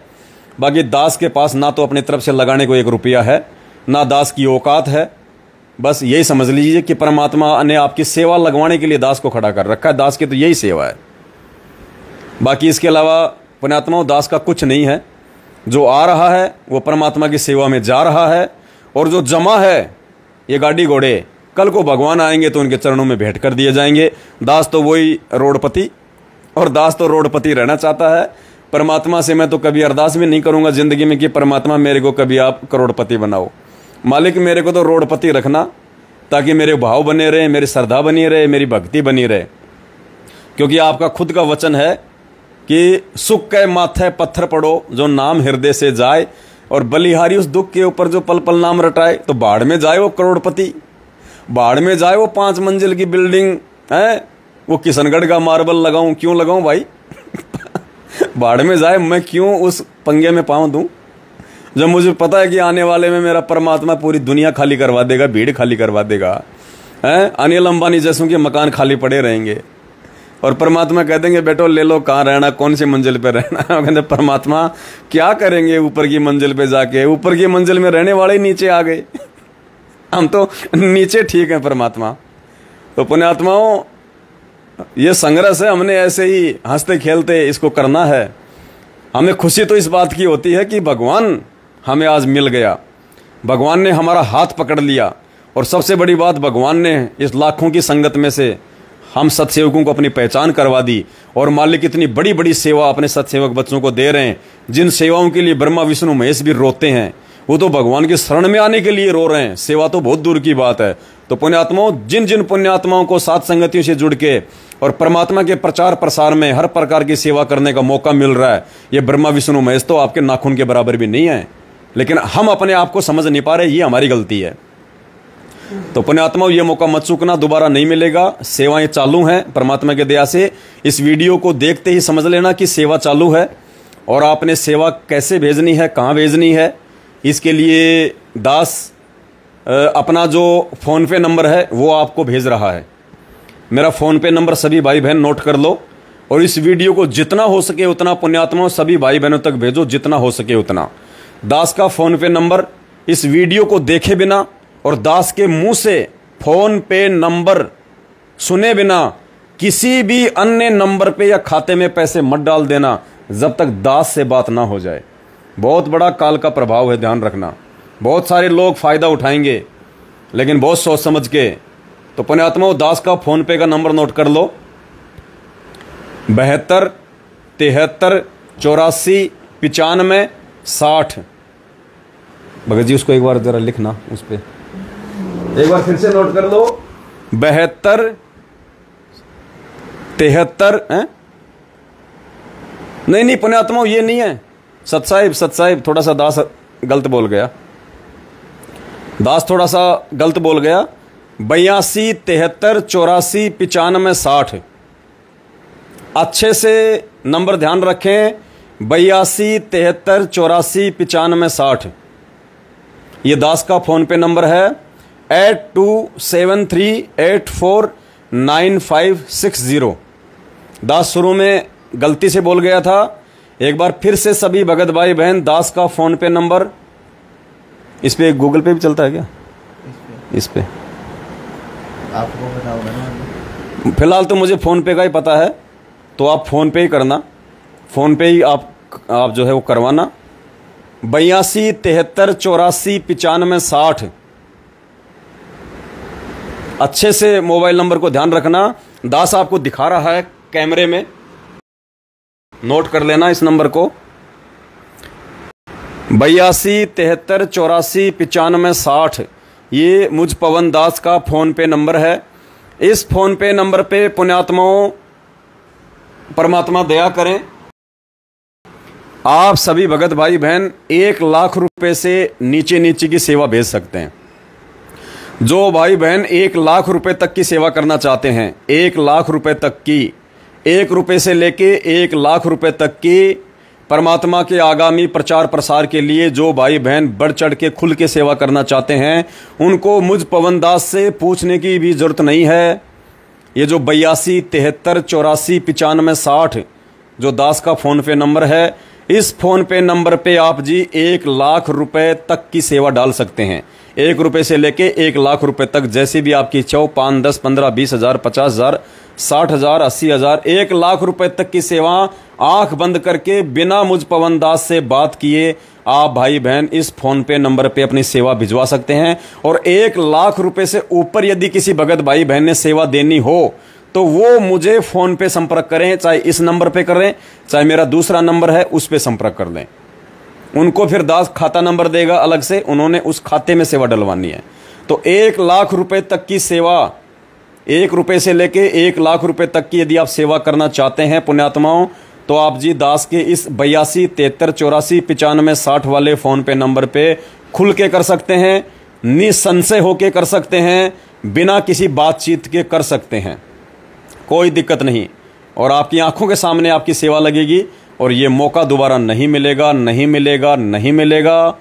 बाकी दास के पास ना तो अपनी तरफ से लगाने को 1 रुपया है, ना दास की औकात है। बस यही समझ लीजिए कि परमात्मा ने आपकी सेवा लगवाने के लिए दास को खड़ा कर रखा है। दास की तो यही सेवा है, बाकी इसके अलावा पुण्यात्माओं दास का कुछ नहीं है। जो आ रहा है वो परमात्मा की सेवा में जा रहा है, और जो जमा है ये गाड़ी घोड़े कल को भगवान आएंगे तो उनके चरणों में भेंट कर दिए जाएंगे। दास तो वही रोडपति, और दास तो रोडपति रहना चाहता है। परमात्मा से मैं तो कभी अरदास भी नहीं करूंगा जिंदगी में कि परमात्मा मेरे को कभी आप करोड़पति बनाओ। मालिक मेरे को तो रोडपति रखना, ताकि मेरे भाव बने रहे, मेरी श्रद्धा बनी रहे, मेरी भक्ति बनी रहे। क्योंकि आपका खुद का वचन है कि सुख के माथे पत्थर पड़ो, जो नाम हृदय से जाए, और बलिहारी उस दुख के ऊपर जो पल पल नाम रटाए। तो बाढ़ में जाए वो करोड़पति, बाढ़ में जाए वो 5 मंजिल की बिल्डिंग है, वो किशनगढ़ का मार्बल लगाऊं, क्यों लगाऊं भाई? बाढ़ में जाए, मैं क्यों उस पंगे में पांव दूं, जब मुझे पता है कि आने वाले में मेरा परमात्मा पूरी दुनिया खाली करवा देगा, भीड़ खाली करवा देगा। अनिल अंबानी जैसों के मकान खाली पड़े रहेंगे, और परमात्मा कह देंगे बेटो ले लो, कहाँ रहना, कौन सी मंजिल पे रहना। कहते परमात्मा क्या करेंगे ऊपर की मंजिल पे जाके, ऊपर की मंजिल में रहने वाले ही नीचे आ गए, हम तो नीचे ठीक है परमात्मा। तो पुण्यात्माओं, ये संघर्ष है, हमने ऐसे ही हंसते खेलते इसको करना है। हमें खुशी तो इस बात की होती है कि भगवान हमें आज मिल गया, भगवान ने हमारा हाथ पकड़ लिया, और सबसे बड़ी बात भगवान ने इस लाखों की संगत में से हम सत्सेवकों को अपनी पहचान करवा दी। और मालिक इतनी बड़ी बड़ी सेवा अपने सत्सेवक बच्चों को दे रहे हैं, जिन सेवाओं के लिए ब्रह्मा विष्णु महेश भी रोते हैं, वो तो भगवान की शरण में आने के लिए रो रहे हैं। सेवा तो बहुत दूर की बात है। तो पुण्यात्माओं, जिन जिन पुण्यात्माओं को सात संगतियों से जुड़ के और परमात्मा के प्रचार प्रसार में हर प्रकार की सेवा करने का मौका मिल रहा है, ये ब्रह्मा विष्णु महेश तो आपके नाखून के बराबर भी नहीं है, लेकिन हम अपने आप को समझ नहीं पा रहे, ये हमारी गलती है। तो पुण्यात्माओं, ये मौका मत चूकना, दोबारा नहीं मिलेगा। सेवाएं चालू हैं परमात्मा के दया से। इस वीडियो को देखते ही समझ लेना कि सेवा चालू है, और आपने सेवा कैसे भेजनी है, कहाँ भेजनी है, इसके लिए दास अपना जो फ़ोन पे नंबर है वो आपको भेज रहा है। मेरा फ़ोन पे नंबर सभी भाई बहन नोट कर लो, और इस वीडियो को जितना हो सके उतना पुण्यात्माओं सभी भाई बहनों तक भेजो, जितना हो सके उतना। दास का फ़ोन पे नंबर इस वीडियो को देखे बिना और दास के मुंह से फ़ोन पे नंबर सुने बिना किसी भी अन्य नंबर पे या खाते में पैसे मत डाल देना जब तक दास से बात ना हो जाए। बहुत बड़ा काल का प्रभाव है, ध्यान रखना। बहुत सारे लोग फ़ायदा उठाएंगे, लेकिन बहुत सोच समझ के। तो पुण्यात्माओं, दास का फ़ोन पे का नंबर नोट कर लो, 72 73 84 95 60। भगत जी उसको एक बार जरा लिखना, उस पे एक बार फिर से नोट कर लो, 72 73। नहीं पुण्यात्माओं, ये नहीं है। सत साहिब थोड़ा सा दास गलत बोल गया, दास थोड़ा सा गलत बोल गया। 82 73 84 95 60। अच्छे से नंबर ध्यान रखें, 82 73 84 95 60। ये दास का फ़ोन पे नंबर है। 8273849560। दास शुरू में गलती से बोल गया था, एक बार फिर से सभी भगत भाई बहन दास का फ़ोन पे नंबर, इस पे गूगल पे भी चलता है क्या? इस पे आपको पता होगा ना। फिलहाल तो मुझे फ़ोन पे का ही पता है, तो आप फ़ोन पे ही करना, फ़ोन पे ही आप जो है वो करवाना। 82 73 84 95 60। अच्छे से मोबाइल नंबर को ध्यान रखना। दास आपको दिखा रहा है कैमरे में, नोट कर लेना इस नंबर को। 82 73 84 95 60। ये मुझ पवन दास का फ़ोन पे नंबर है। इस फ़ोन पे नंबर पे पुण्यात्माओं परमात्मा दया करें, आप सभी भगत भाई बहन 1 लाख रुपए से नीचे की सेवा भेज सकते हैं। जो भाई बहन 1 लाख रुपए तक की सेवा करना चाहते हैं, 1 लाख रुपए तक की, 1 रुपए से लेके 1 लाख रुपए तक की परमात्मा के आगामी प्रचार प्रसार के लिए जो भाई बहन बढ़ चढ़ के खुल के सेवा करना चाहते हैं, उनको मुझ पवन दास से पूछने की भी जरूरत नहीं है। ये जो 82 73 84 95 60 जो दास का फ़ोन पे नंबर है, इस फ़ोन पे नंबर पे आप जी 1 लाख रुपए तक की सेवा डाल सकते हैं। 1 रुपए से लेके 1 लाख रुपए तक, जैसी भी आपकी इच्छा हो, 5 10 15 20 हज़ार 50 हज़ार 60 हज़ार 80 हज़ार, 1 लाख रुपए तक की सेवा आंख बंद करके बिना मुझ पवन दास से बात किए आप भाई बहन इस फ़ोन पे नंबर पे अपनी सेवा भिजवा सकते हैं। और 1 लाख रुपए से ऊपर यदि किसी भगत भाई बहन ने सेवा देनी हो तो वो मुझे फ़ोन पे संपर्क करें, चाहे इस नंबर पे करें, चाहे मेरा दूसरा नंबर है उस पे संपर्क कर लें। उनको फिर दास खाता नंबर देगा अलग से, उन्होंने उस खाते में सेवा डलवानी है। तो 1 लाख रुपए तक की सेवा, 1 रुपए से लेके 1 लाख रुपए तक की यदि आप सेवा करना चाहते हैं पुण्यात्माओं, तो आप जी दास के इस 82 73 84 95 60 वाले फ़ोन पे नंबर पे खुल के कर सकते हैं, निसंशय होके कर सकते हैं, बिना किसी बातचीत के कर सकते हैं, कोई दिक्कत नहीं। और आपकी आंखों के सामने आपकी सेवा लगेगी, और ये मौका दोबारा नहीं मिलेगा, नहीं मिलेगा, नहीं मिलेगा।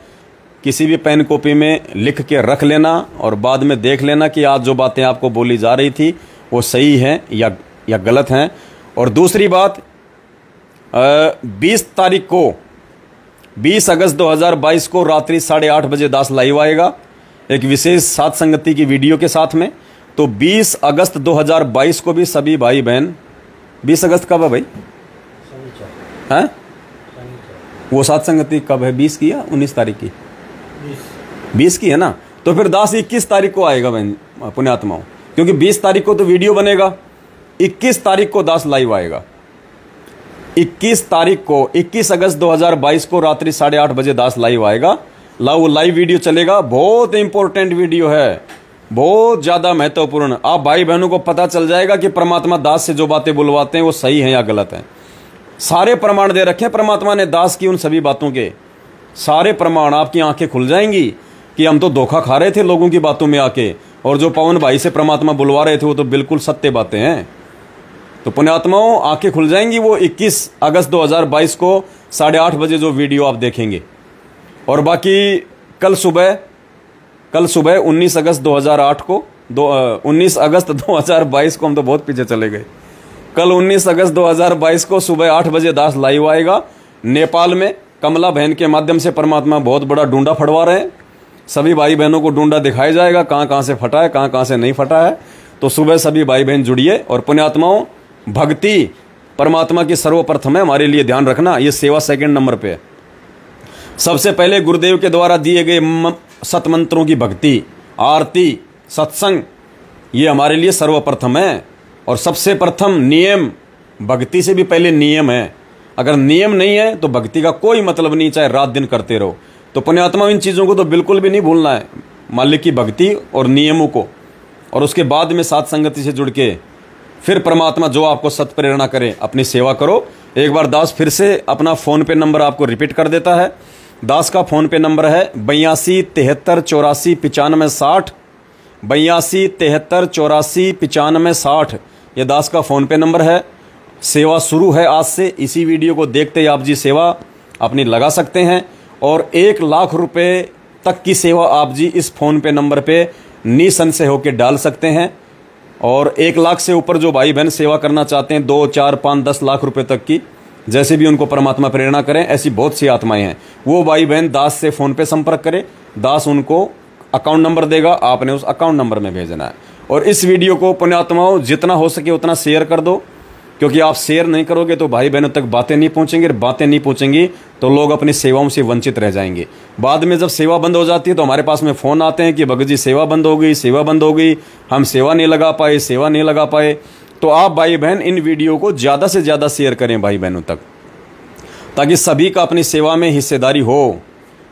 किसी भी पेन कॉपी में लिख के रख लेना और बाद में देख लेना कि आज जो बातें आपको बोली जा रही थी वो सही हैं या गलत हैं। और दूसरी बात, 20 तारीख को 20 अगस्त 2022 को रात्रि 8:30 बजे दास लाइव आएगा एक विशेष साथ संगति की वीडियो के साथ में। तो 20 अगस्त 2022 को भी सभी भाई बहन, 20 अगस्त कब है भाई? हैं? वो साथ संगति कब है? 20 की या 19 तारीख की? 20 की है ना। तो फिर दास 21 तारीख को आएगा बहन पुण्यात्माओं, क्योंकि 20 तारीख को तो वीडियो बनेगा, 21 तारीख को दास लाइव आएगा। 21 तारीख को, 21 अगस्त 2022 को रात्रि 8:30 बजे दास लाइव आएगा। लाइव वीडियो चलेगा, बहुत इंपॉर्टेंट वीडियो है, बहुत ज्यादा महत्वपूर्ण। आप भाई बहनों को पता चल जाएगा कि परमात्मा दास से जो बातें बुलवाते हैं वो सही हैं या गलत हैं। सारे प्रमाण दे रखे हैं परमात्मा ने दास की, उन सभी बातों के सारे प्रमाण। आपकी आंखें खुल जाएंगी कि हम तो धोखा खा रहे थे लोगों की बातों में आके, और जो पवन भाई से परमात्मा बुलवा रहे थे वो तो बिल्कुल सत्य बातें हैं। तो पुण्यात्माओं आंखें खुल जाएंगी वो 21 अगस्त 2022 को 8:30 बजे जो वीडियो आप देखेंगे। और बाकी कल सुबह 19 अगस्त 2008 को 19 अगस्त 2022 को, हम तो बहुत पीछे चले गए। कल 19 अगस्त 2022 को सुबह 8 बजे दास लाइव आएगा। नेपाल में कमला बहन के माध्यम से परमात्मा बहुत बड़ा डूंडा फटवा रहे हैं। सभी भाई बहनों को डूंडा दिखाया जाएगा, कहाँ कहाँ से फटा है, कहाँ कहाँ से नहीं फटा है। तो सुबह सभी भाई बहन जुड़िए। और पुण्यात्माओं, भक्ति परमात्मा की सर्वप्रथम है, हमारे लिए ध्यान रखना। ये सेवा सेकंड नंबर पे है। सबसे पहले गुरुदेव के द्वारा दिए गए सतमंत्रों की भक्ति, आरती, सत्संग, ये हमारे लिए सर्वप्रथम है। और सबसे प्रथम नियम, भक्ति से भी पहले नियम है। अगर नियम नहीं है तो भक्ति का कोई मतलब नहीं, चाहे रात दिन करते रहो। तो पुण्यात्मा इन चीज़ों को तो बिल्कुल भी नहीं भूलना है, मालिक की भक्ति और नियमों को। और उसके बाद में साथ संगति से जुड़ के फिर परमात्मा जो आपको सत प्रेरणा करे अपनी सेवा करो। एक बार दास फिर से अपना फ़ोन पे नंबर आपको रिपीट कर देता है। दास का फ़ोन पे नंबर है 82 73 84 95 60, 82 73 84 95 60। ये दास का फ़ोन पे नंबर है। सेवा शुरू है आज से। इसी वीडियो को देखते ही आप जी सेवा अपनी लगा सकते हैं। और 1 लाख रुपए तक की सेवा आप जी इस फ़ोन पे नंबर पे निसंशय होकर डाल सकते हैं। और 1 लाख से ऊपर जो भाई बहन सेवा करना चाहते हैं, 2, 4, 5, 10 लाख रुपए तक की, जैसे भी उनको परमात्मा प्रेरणा करें, ऐसी बहुत सी आत्माएं हैं। वो भाई बहन दास से फ़ोन पे संपर्क करें। दास उनको अकाउंट नंबर देगा, आपने उस अकाउंट नंबर में भेजना है। और इस वीडियो को पुण्यात्माओं जितना हो सके उतना शेयर कर दो, क्योंकि आप शेयर नहीं करोगे तो भाई बहनों तक बातें नहीं पहुंचेंगी। बातें नहीं पहुंचेंगी तो लोग अपनी सेवाओं से वंचित रह जाएंगे। बाद में जब सेवा बंद हो जाती है तो हमारे पास में फ़ोन आते हैं कि भगत जी सेवा बंद हो गई, सेवा बंद हो गई, हम सेवा नहीं लगा पाए, सेवा नहीं लगा पाए। तो आप भाई बहन इन वीडियो को ज़्यादा से ज़्यादा शेयर करें भाई बहनों तक, ताकि सभी का अपनी सेवा में हिस्सेदारी हो,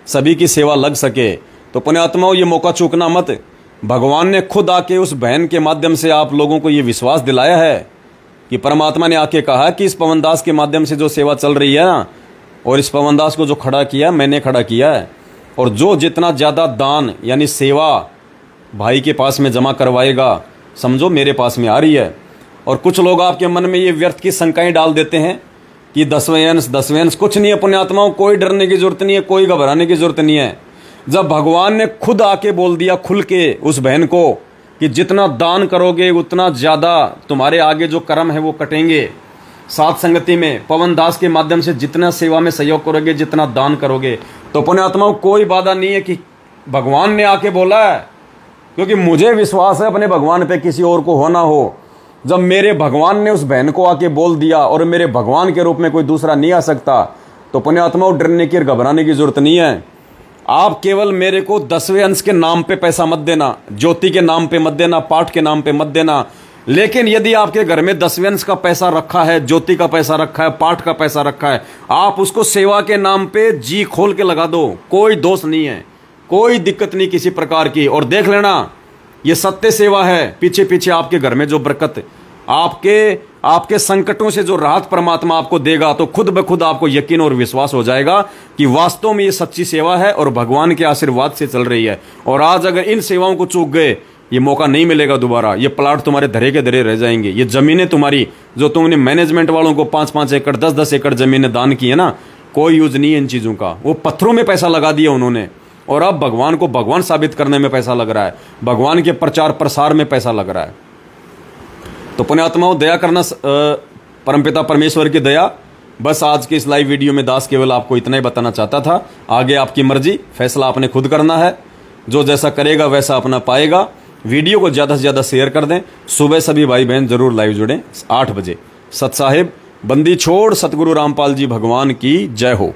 सभी की सेवा लग सके। तो पुण्यात्माओं, ये मौका चूकना मत। भगवान ने खुद आके उस बहन के माध्यम से आप लोगों को ये विश्वास दिलाया है कि परमात्मा ने आके कहा कि इस पवनदास के माध्यम से जो सेवा चल रही है ना, और इस पवनदास को जो खड़ा किया मैंने खड़ा किया है। और जो जितना ज़्यादा दान यानी सेवा भाई के पास में जमा करवाएगा, समझो मेरे पास में आ रही है। और कुछ लोग आपके मन में ये व्यर्थ की शंकाएं डाल देते हैं कि 10वें अंश कुछ नहीं है। पुण्यात्माओं, कोई डरने की जरूरत नहीं है, कोई घबराने की जरूरत नहीं है। जब भगवान ने खुद आके बोल दिया खुल के उस बहन को कि जितना दान करोगे उतना ज़्यादा तुम्हारे आगे जो कर्म है वो कटेंगे। साथ संगति में पवन दास के माध्यम से जितना सेवा में सहयोग करोगे, जितना दान करोगे, तो पुण्यात्माओं कोई बाधा नहीं है कि भगवान ने आके बोला है। क्योंकि मुझे विश्वास है अपने भगवान पे, किसी और को हो ना हो। जब मेरे भगवान ने उस बहन को आके बोल दिया और मेरे भगवान के रूप में कोई दूसरा नहीं आ सकता, तो पुण्यात्माओं डरने की और घबराने की जरूरत नहीं है। आप केवल मेरे को 10वें अंश के नाम पे पैसा मत देना, ज्योति के नाम पे मत देना, पाठ के नाम पे मत देना। लेकिन यदि आपके घर में 10वें अंश का पैसा रखा है, ज्योति का पैसा रखा है, पाठ का पैसा रखा है, आप उसको सेवा के नाम पे जी खोल के लगा दो। कोई दोष नहीं है, कोई दिक्कत नहीं किसी प्रकार की। और देख लेना, ये सत्य सेवा है। पीछे पीछे आपके घर में जो बरकत, आपके संकटों से जो राहत परमात्मा आपको देगा, तो खुद ब खुद आपको यकीन और विश्वास हो जाएगा कि वास्तव में ये सच्ची सेवा है और भगवान के आशीर्वाद से चल रही है। और आज अगर इन सेवाओं को चूक गए, ये मौका नहीं मिलेगा दोबारा। ये प्लाट तुम्हारे धरे के धरे रह जाएंगे। ये जमीनें तुम्हारी जो तुमने मैनेजमेंट वालों को 5-5 एकड़ 10-10 एकड़ जमीनें दान की है ना, कोई यूज नहीं है इन चीज़ों का। वो पत्थरों में पैसा लगा दिया उन्होंने, और अब भगवान को भगवान साबित करने में पैसा लग रहा है, भगवान के प्रचार प्रसार में पैसा लग रहा है। तो पुण्यात्माओं, दया करना, परमपिता परमेश्वर की दया। बस आज के इस लाइव वीडियो में दास केवल आपको इतना ही बताना चाहता था। आगे आपकी मर्जी, फैसला आपने खुद करना है। जो जैसा करेगा वैसा अपना पाएगा। वीडियो को ज़्यादा से ज़्यादा शेयर कर दें। सुबह सभी भाई बहन जरूर लाइव जुड़ें 8 बजे। सत साहिब बंदी छोड़ सतगुरु रामपाल जी भगवान की जय हो।